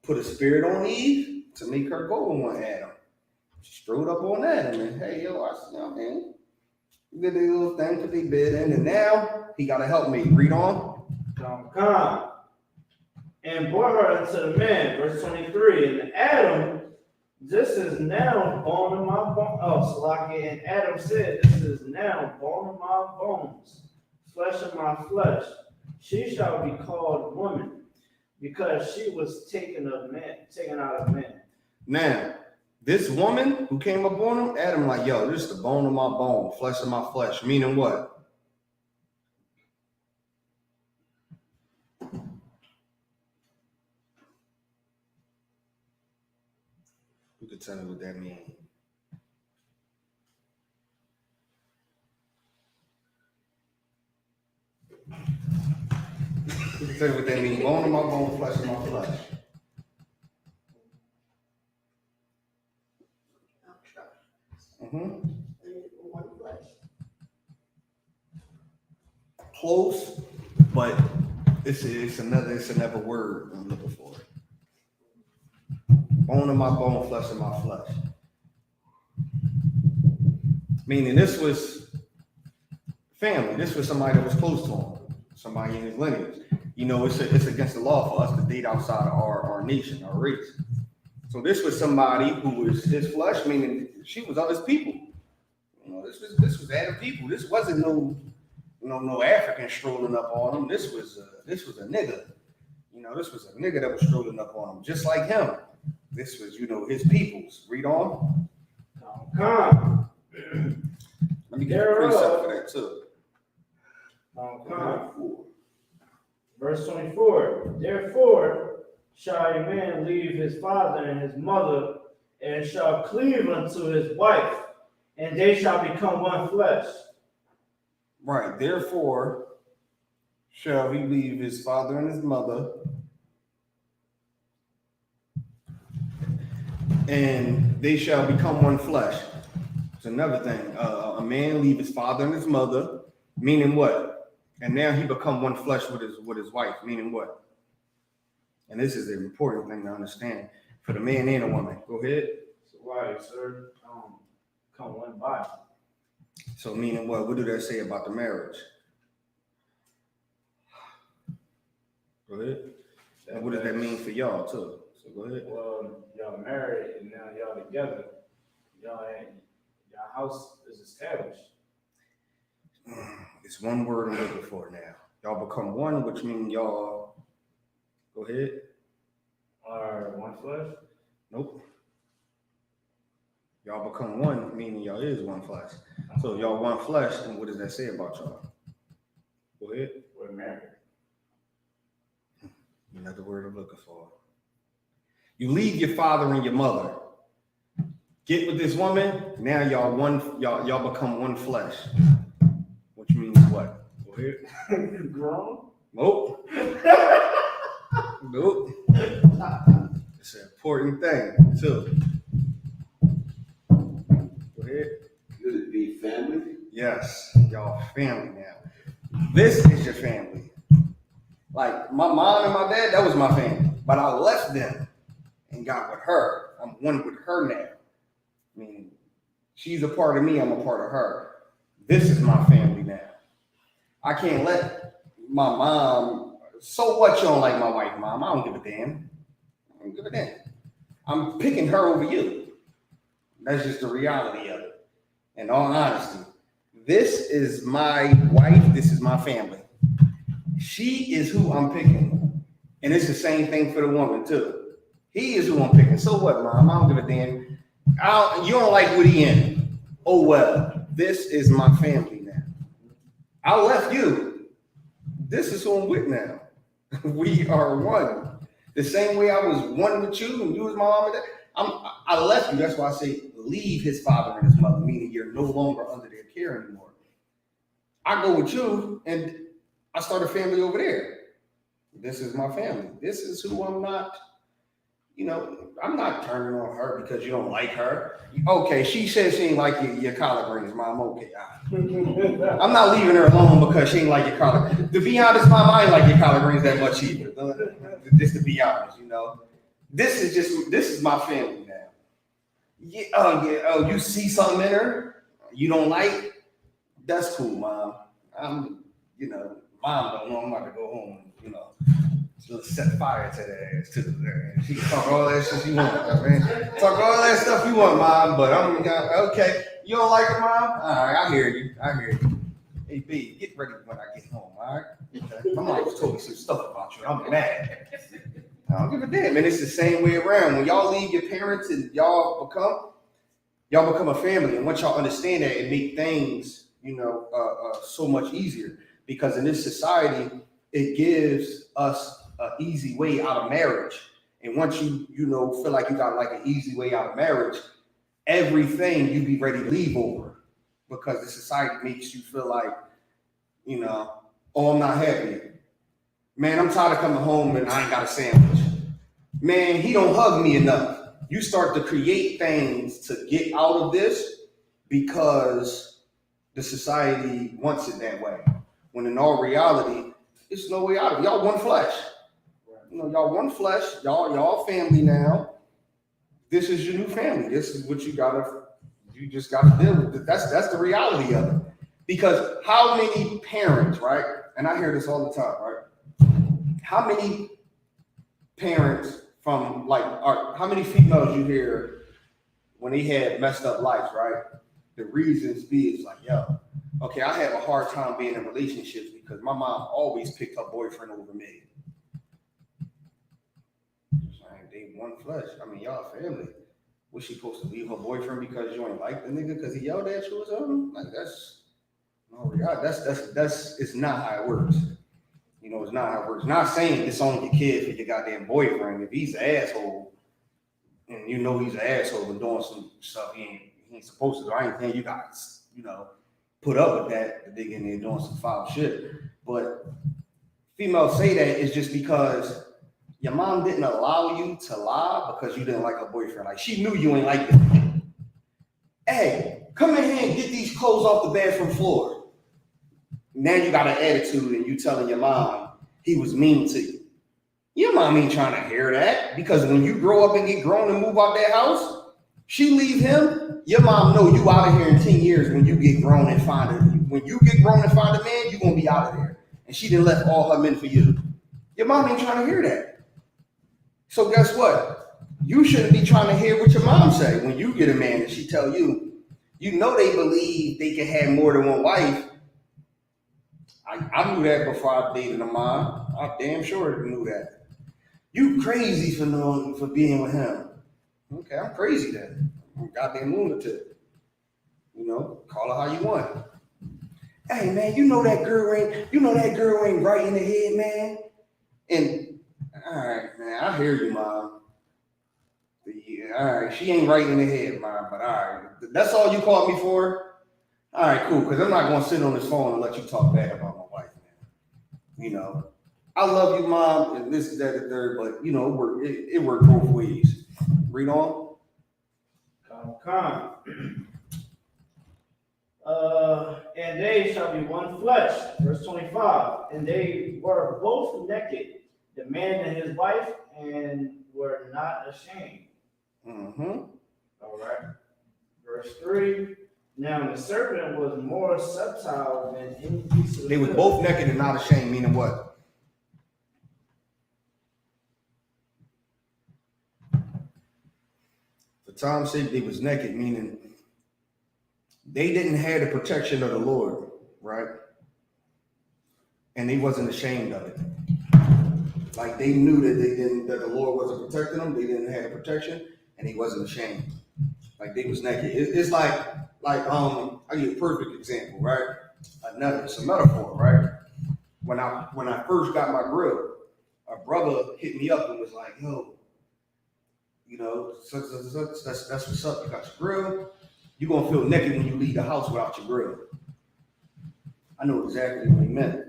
put a spirit on Eve to make her go on Adam. She strode up on Adam and hey, yo, man, you did a little thing, put their bed in, and now he got a helpmate. Read on. Come. And brought her unto the man. Verse 23, and Adam, this is now bone of my bones. Oh, Salaki, and Adam said, this is now bone of my bones, flesh of my flesh. She shall be called woman, because she was taken out of man. Now, this woman who came up on him, Adam like, yo, this is the bone of my bone, flesh of my flesh. Meaning what? You could tell me what that means. You can tell me what that means. Bone of my bone, flesh of my flesh. One flesh. Close, but it's another word I'm looking for. Bone of my bone, flesh of my flesh. Meaning this was family. This was somebody that was close to him, somebody in his lineage. It's against the law for us to date outside of our nation, our race. So this was somebody who was his flesh, meaning she was of his people. This was Adam people. This wasn't no African strolling up on him. This was a nigga. This was a nigga that was strolling up on him, just like him. This was, his peoples. Read on. Come. Let me get a precept for that too. Come. Verse 24, therefore shall a man leave his father and his mother, and shall cleave unto his wife, and they shall become one flesh. Right, therefore shall he leave his father and his mother, and they shall become one flesh. It's another thing. A man leave his father and his mother, meaning what? And now he become one flesh with his wife, meaning what? And this is the important thing to understand for the man and a woman. Go ahead. So why, sir? Come one body. So meaning what? What do that say about the marriage? Go ahead. And what does that mean for y'all too? So So go ahead. Well, y'all married and now y'all together. Y'all house is established. It's one word I'm looking for now. Y'all become one, which means y'all. Go ahead. Or one flesh. Nope. Y'all become one, meaning y'all is one flesh. So if y'all one flesh, then what does that say about y'all? Go ahead. We're married. Another word I'm looking for. You leave your father and your mother. Get with this woman. Now y'all one. Y'all become one flesh. Which means what? Go ahead. Grown? Nope. Nope. It's an important thing too. Go ahead. Could it be family? Yes, y'all family now. This is your family. Like my mom and my dad, that was my family. But I left them and got with her. I'm one with her now. I mean, she's a part of me, I'm a part of her. This is my family now. I can't let my mom, so what you don't like my wife, mom? I don't give a damn. I don't give a damn. I'm picking her over you. That's just the reality of it. In all honesty, this is my wife, this is my family. She is who I'm picking. And it's the same thing for the woman too. He is who I'm picking. So what, mom? I don't give a damn. You don't like what he in. Oh well, this is my family now. I left you. This is who I'm with now. We are one. The same way I was one with you and you was my mom and dad. I left you. That's why I say leave his father and his mother, meaning you're no longer under their care anymore. I go with you and I start a family over there. This is my family. This is who I'm not. I'm not turning on her because you don't like her. Okay, she says she ain't like your collard greens, mom. Okay, I'm not leaving her alone because she ain't like your collard. To be honest, mom, I ain't like your collard greens that much either. Just to be honest, this is my family now. Yeah, oh, you see something in her you don't like? That's cool, mom. Mom don't know I'm about to go home, set fire to that ass too. She can talk all that shit you want, man. Talk all that stuff you want, mom, but I'm okay. You don't like it, mom? All right, I hear you. Hey, B, get ready when I get home, all right? Okay. My mom just told me some stuff about you. I'm mad. I don't give a damn. And it's the same way around. When y'all leave your parents and y'all become a family. And once y'all understand that, it make things, so much easier. Because in this society, it gives us an easy way out of marriage. And once you feel like you got like an easy way out of marriage, everything you be ready to leave over. Because the society makes you feel like, oh, I'm not happy. Man, I'm tired of coming home and I ain't got a sandwich. Man, he don't hug me enough. You start to create things to get out of this because the society wants it that way. When in all reality, it's no way out of it. Y'all one flesh. Y'all one flesh. Y'all family now. This is your new family. This is what you just gotta deal with. That's the reality of it. Because how many parents, right? And I hear this all the time, right? How many parents from how many females you hear when they had messed up lives, right? The reasons be is like, yo, okay, I have a hard time being in relationships because my mom always picked her boyfriend over me. They one flesh. I mean, y'all family. Was she supposed to leave her boyfriend because you ain't like the nigga because he yelled at you or something? Like that's it's not how it works. It's not how it works. Not saying it's only your kid for your goddamn boyfriend. If he's an asshole, and he's an asshole and doing some stuff he ain't supposed to do, I ain't saying you guys, put up with that. The nigga in there doing some foul shit. But females say that is just because your mom didn't allow you to lie because you didn't like her boyfriend. Like she knew you ain't like this. Hey, come in here and get these clothes off the bathroom floor. Now you got an attitude and you telling your mom he was mean to you. Your mom ain't trying to hear that because when you grow up and get grown and move out that house, she leave him. Your mom know you out of here in 10 years when you get grown and find a man, you gonna be out of there. And she done left all her men for you. Your mom ain't trying to hear that. So guess what? You shouldn't be trying to hear what your mom say when you get a man and she tell you, you know they believe they can have more than one wife. I knew that before I dated a mom. I damn sure knew that. You crazy for being with him. Okay, I'm crazy then. I'm a goddamn lunatic. You know, call her how you want. Hey man, you know that girl ain't right in the head, man. And all right, man, I hear you, mom. Yeah, all right, she ain't right in the head, mom, but all right. That's all you called me for? All right, cool, because I'm not gonna sit on this phone and let you talk bad about my wife, man. You know, I love you, mom, and this, that, and third, but you know, it worked both ways. Read on. And they shall be one flesh. Verse 25. And they were both naked, the man and his wife, and were not ashamed. Mm-hmm. All right. Verse 3. Now the serpent was more subtle than any beast of the They was field. both naked and not ashamed, meaning what? For time's sake, they was naked, meaning they didn't have the protection of the Lord, right? And they wasn't ashamed of it. Like they knew that the Lord wasn't protecting them. They didn't have the protection, and he wasn't ashamed. Like they was naked. It's like I give a perfect example, right? It's a metaphor, right? When I first got my grill, a brother hit me up and was like, "Yo, you know, that's what's up. You got your grill. You're gonna feel naked when you leave the house without your grill." I know exactly what he meant.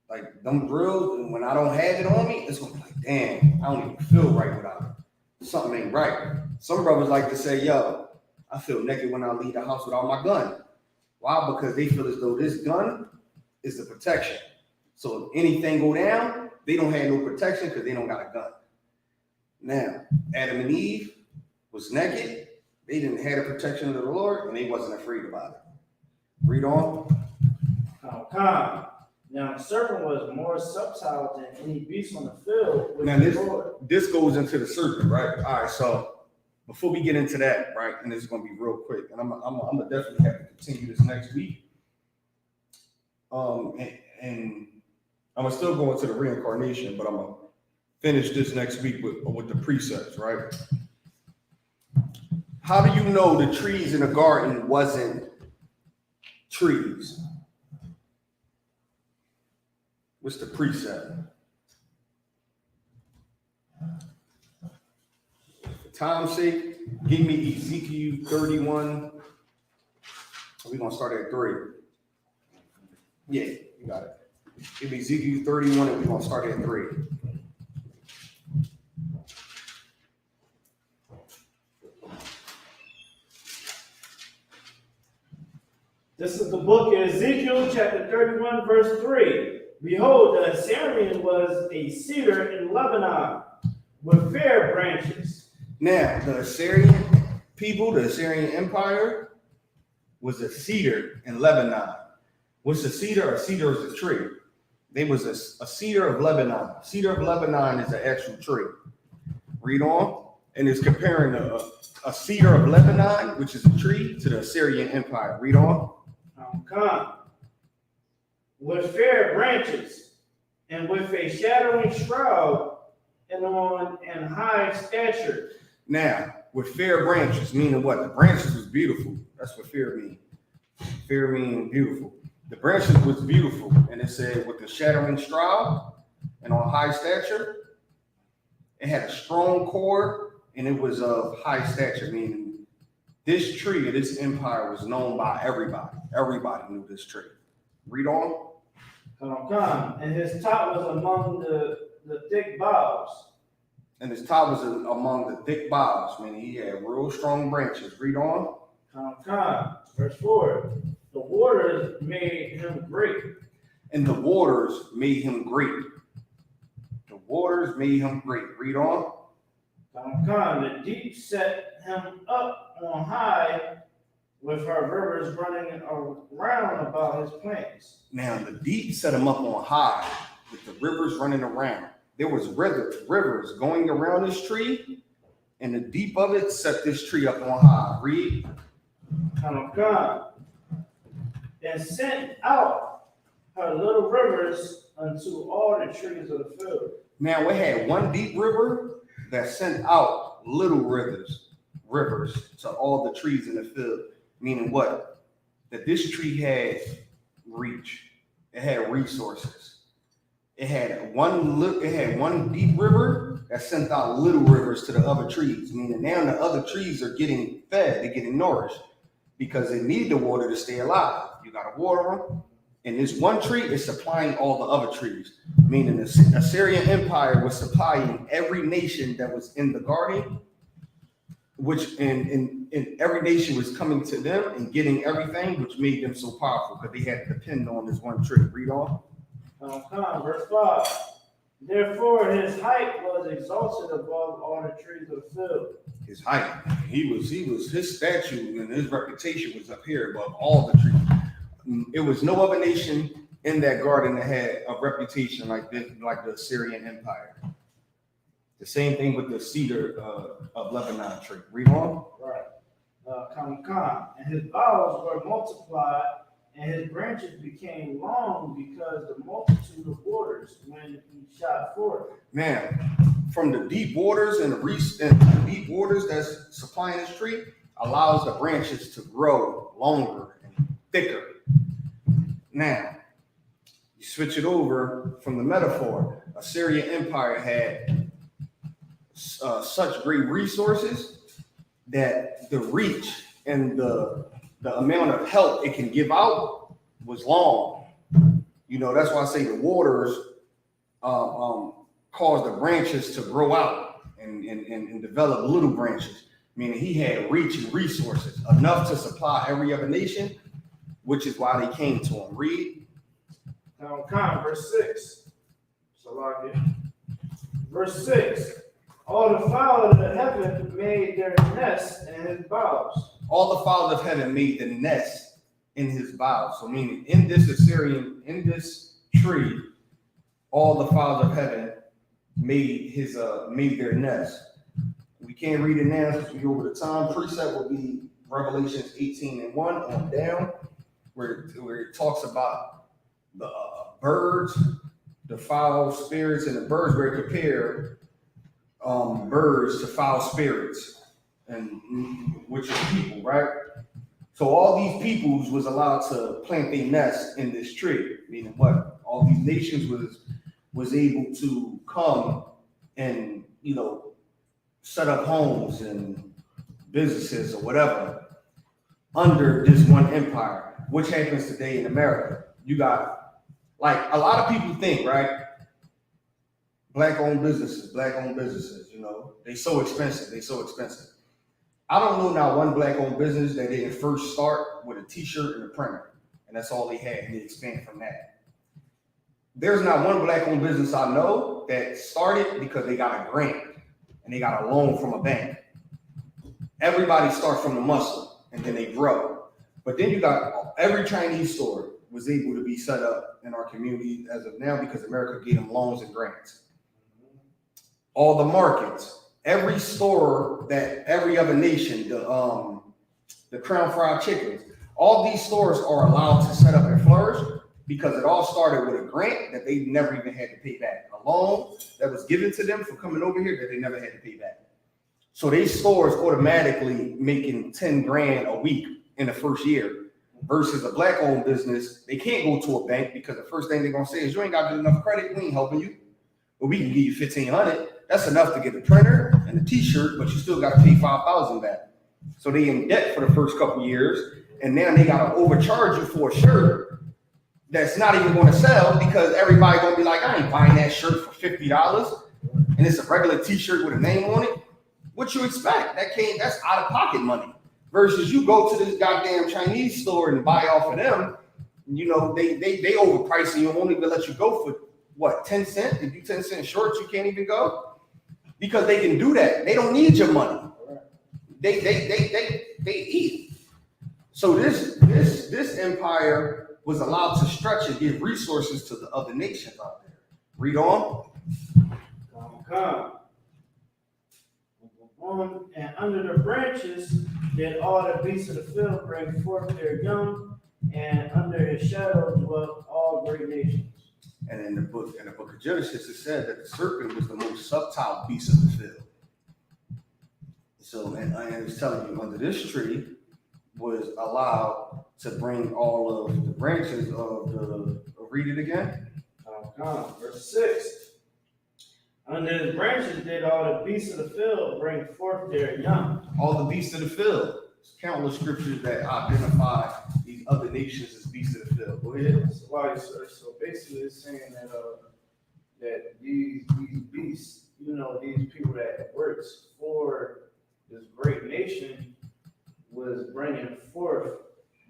Like them grills, and when I don't have it on me, it's gonna be like, damn, I don't even feel right without it. Something ain't right. Some brothers like to say, yo, I feel naked when I leave the house without my gun. Why? Because they feel as though this gun is the protection. So if anything go down, they don't have no protection because they don't got a gun. Now, Adam and Eve was naked. They didn't have the protection of the Lord, and they wasn't afraid about it. Read on. Come. Now the serpent was more subtle than any beast on the field. Now this goes into the serpent, right? All right, so before we get into that, right, and this is gonna be real quick, and I'm gonna definitely have to continue this next week. And I'm gonna still go into the reincarnation, but I'm gonna finish this next week with the precepts, right? How do you know the trees in the garden wasn't trees? What's the precept? For time's sake, give me Ezekiel 31. We're gonna start at 3. Yeah, you got it. Give me Ezekiel 31 and we're gonna start at 3. This is the book of Ezekiel, chapter 31, verse 3. Behold, the Assyrian was a cedar in Lebanon with fair branches. Now, the Assyrian people, the Assyrian Empire, was a cedar in Lebanon. What's a cedar? A cedar is a tree. They was a cedar of Lebanon. Cedar of Lebanon is an actual tree. Read on. And it's comparing a cedar of Lebanon, which is a tree, to the Assyrian Empire. Read on. Come. With fair branches, and with a shadowing shroud, and on an high stature. Now, with fair branches, meaning what? The branches was beautiful. That's what fair means. Fair meaning beautiful. The branches was beautiful, and it said with the shadowing shroud and on high stature. It had a strong core, and it was of high stature, meaning this tree of this empire was known by everybody. Everybody knew this tree. Read on. Come. And his top was among the thick boughs. And his top was among the thick boughs, meaning he had real strong branches. Read on. Come. Verse 4. The waters made him great. And the waters made him great. The waters made him great. Read on. Come. The deep set him up on high with her rivers running around about his plants. Now the deep set him up on high with the rivers running around. there was rivers going around this tree, and the deep of it set this tree up on high. Read. And sent out her little rivers unto all the trees of the field. Now we had one deep river that sent out little rivers to all the trees in the field. Meaning what? That this tree had reach. It had resources. It had one deep river that sent out little rivers to the other trees. Meaning now the other trees are getting fed, they're getting nourished because they need the water to stay alive. You gotta water them. And this one tree is supplying all the other trees. Meaning the Assyrian Empire was supplying every nation that was in the garden, which in every nation was coming to them and getting everything, which made them so powerful because they had to depend on this one tree. Read on. Verse 5. Therefore his height was exalted above all the trees of the field. His height, his statue and his reputation was up here above all the trees. It was no other nation in that garden that had a reputation like this, like the Assyrian Empire. The same thing with the cedar of Lebanon tree. Read on. Right. And his boughs were multiplied, and his branches became long because the multitude of waters when he shot forth. Man, from the deep waters and the deep waters that's supplying this tree allows the branches to grow longer and thicker. Now, you switch it over from the metaphor. Assyrian Empire had such great resources that the reach and the amount of help it can give out was long. You know, that's why I say the waters cause the branches to grow out and develop little branches. Meaning he had reach and resources enough to supply every other nation, which is why they came to him. Read. Verse 6. Verse 6. All the fowl of the heaven made their nests in his boughs. All the fowls of heaven made the nest in his boughs. So meaning in this tree, all the fowls of heaven made their nest. We can't read it now since we go over the time. Precept will be Revelations 18:1 on down, where it talks about the birds, the foul spirits, and the birds, where it compare birds to foul spirits, and which are people, right? So all these peoples was allowed to plant their nest in this tree, meaning what? All these nations was able to come and, you know, set up homes and businesses or whatever under this one empire, which happens today in America. You got, like, a lot of people think, right? Black-owned businesses, you know, they so expensive. I don't know now one black-owned business that didn't first start with a t-shirt and a printer, and that's all they had, and they expand from that. There's not one black-owned business I know that started because they got a grant and they got a loan from a bank. Everybody starts from the muscle and then they grow. But then you got every Chinese store was able to be set up in our community as of now because America gave them loans and grants. All the markets, every store that every other nation, the Crown Fried Chickens, all these stores are allowed to set up and flourish because it all started with a grant that they never even had to pay back, a loan that was given to them for coming over here that they never had to pay back. So these stores automatically making 10 grand a week in the first year versus a black-owned business. They can't go to a bank because the first thing they're gonna say is, you ain't got good enough credit, we ain't helping you. But we can give you $1,500. That's enough to get the printer and the t-shirt, but you still got to pay $5,000 back. So they in debt for the first couple of years, and now they got to overcharge you for a shirt that's not even going to sell because everybody going to be like, I ain't buying that shirt for $50, and it's a regular t-shirt with a name on it. What you expect? That's out of pocket money. Versus you go to this goddamn Chinese store and buy off of them, you know, they overprice and you won't even let you go for what, 10 cents? If you 10 cents short, you can't even go. Because they can do that. They don't need your money. They eat. So this empire was allowed to stretch and give resources to the other nations out there. Read on. Come. And under the branches did all the beasts of the field bring forth their young, and under his shadow dwelt all great nations. And in the book of Genesis, it said that the serpent was the most subtle beast of the field. So, and it's telling you, under this tree was allowed to bring all of the branches of the. Read it again. Verse 6. Under his branches did all the beasts of the field bring forth their young. All the beasts of the field. There's countless scriptures that identify these other nations as beasts of the field. Go ahead. So basically, it's saying that that these beasts, these people that works for this great nation, was bringing forth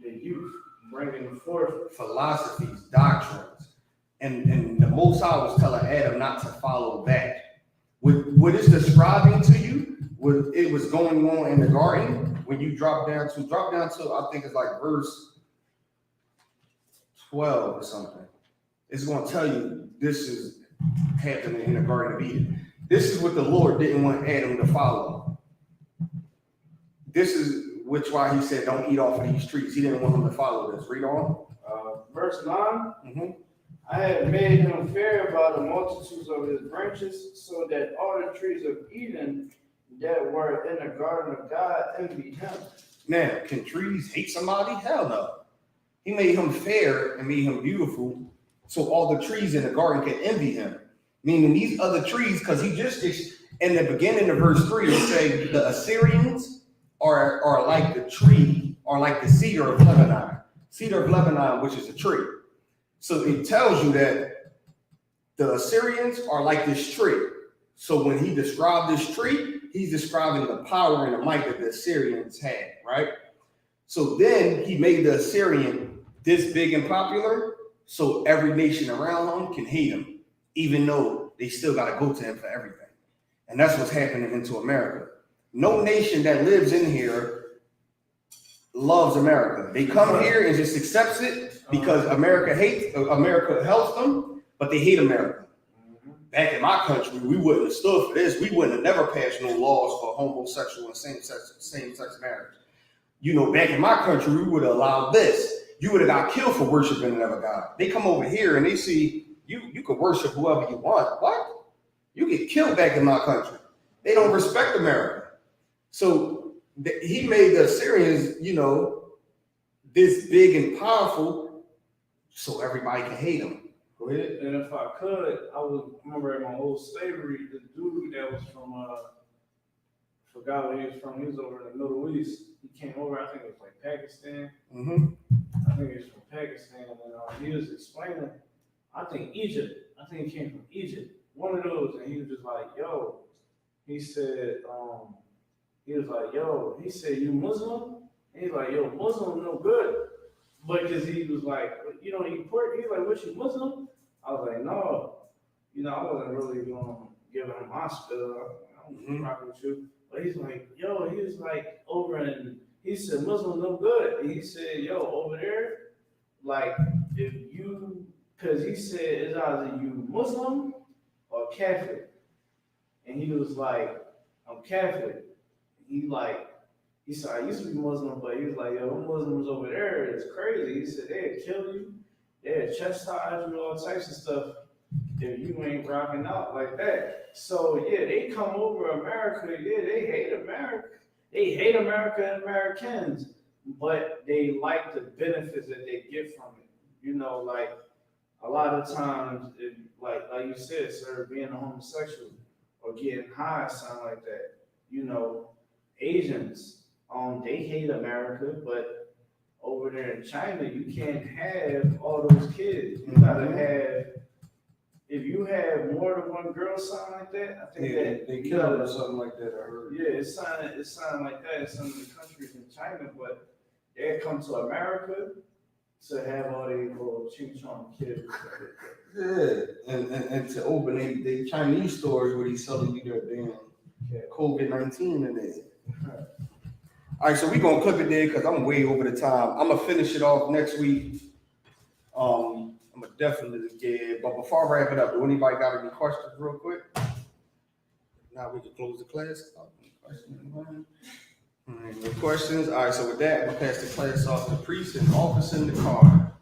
the youth, bringing forth Philosophies, doctrines, and the Most High was telling Adam not to follow that. What it's describing to you, it was going on in the garden. When you drop down to I think it's like verse 12 or something. It's going to tell you this is happening in the Garden of Eden. This is what the Lord didn't want Adam to follow. This is why he said, don't eat off of these trees. He didn't want him to follow this. Read on. verse 9. Mm-hmm. I have made him fair by the multitudes of his branches, so that all the trees of Eden that were in the garden of God envied him. Now, can trees hate somebody? Hell no. He made him fair and made him beautiful, so all the trees in the garden can envy him. Meaning these other trees, because he just in the beginning of verse 3, it say the Assyrians are like the tree, or like the cedar of Lebanon. Cedar of Lebanon, which is a tree. So it tells you that the Assyrians are like this tree. So when he described this tree, he's describing the power and the might that the Assyrians had, right? So then he made the Assyrian this big and popular, so every nation around him can hate him, even though they still got to go to him for everything. And that's what's happening into America. No nation that lives in here loves America. They come here and just accepts it because America helps them, but they hate America. Back in my country, we wouldn't have stood for this. We wouldn't have never passed no laws for homosexual and same-sex marriage. You know, back in my country, we would have allowed this. You would have got killed for worshiping another God. They come over here and they see you can worship whoever you want. What? You get killed back in my country. They don't respect America. So he made the Assyrians, this big and powerful, so everybody can hate them. Go ahead. And if I could, I would remember in my old slavery, the dude that was from, forgot where he was from. He was over in the Middle East. He came over, I think it was like Pakistan. Mm-hmm. I think he was from Pakistan, and he was explaining, I think Egypt. I think he came from Egypt. One of those, and he was just like, yo, he said, he said, you Muslim? And he's like, yo, Muslim no good. But because he was like, you don't eat pork? He's like, what, you Muslim? I was like, no. I wasn't really going to give him my spill. I'm rocking with you. But he's like, yo, he was like over in, he said, Muslim no good. And he said, yo, over there, like, if you, because he said, it's either you Muslim or Catholic. And he was like, I'm Catholic. He said, I used to be Muslim, but he was like, yo, them Muslims over there is crazy. He said, they'd kill you, they'd chastise you, all types of stuff if you ain't rocking out like that. So, yeah, they come over America. Yeah, they hate America. They hate America and Americans, but they like the benefits that they get from it. Like a lot of times, like you said, sir, being a homosexual or getting high, something like that. Asians, they hate America, but over there in China, you can't have all those kids. You gotta have, if you have more than one girl, something like that, I think that they kill them or something like that, I heard. Yeah, it's something like that in some of the countries in China, but they come to America to have all these little ching-chong kids. Yeah, and to open the Chinese stores where he's selling you their damn COVID-19 in there. All right, so we're going to clip it there because I'm way over the time. I'm going to finish it off next week. I'm going to definitely get it. But before I wrap it up, do anybody got any questions real quick? now we can close the class. Any questions? All right, so with that, we'll pass the class off to Priest and Officer in the car.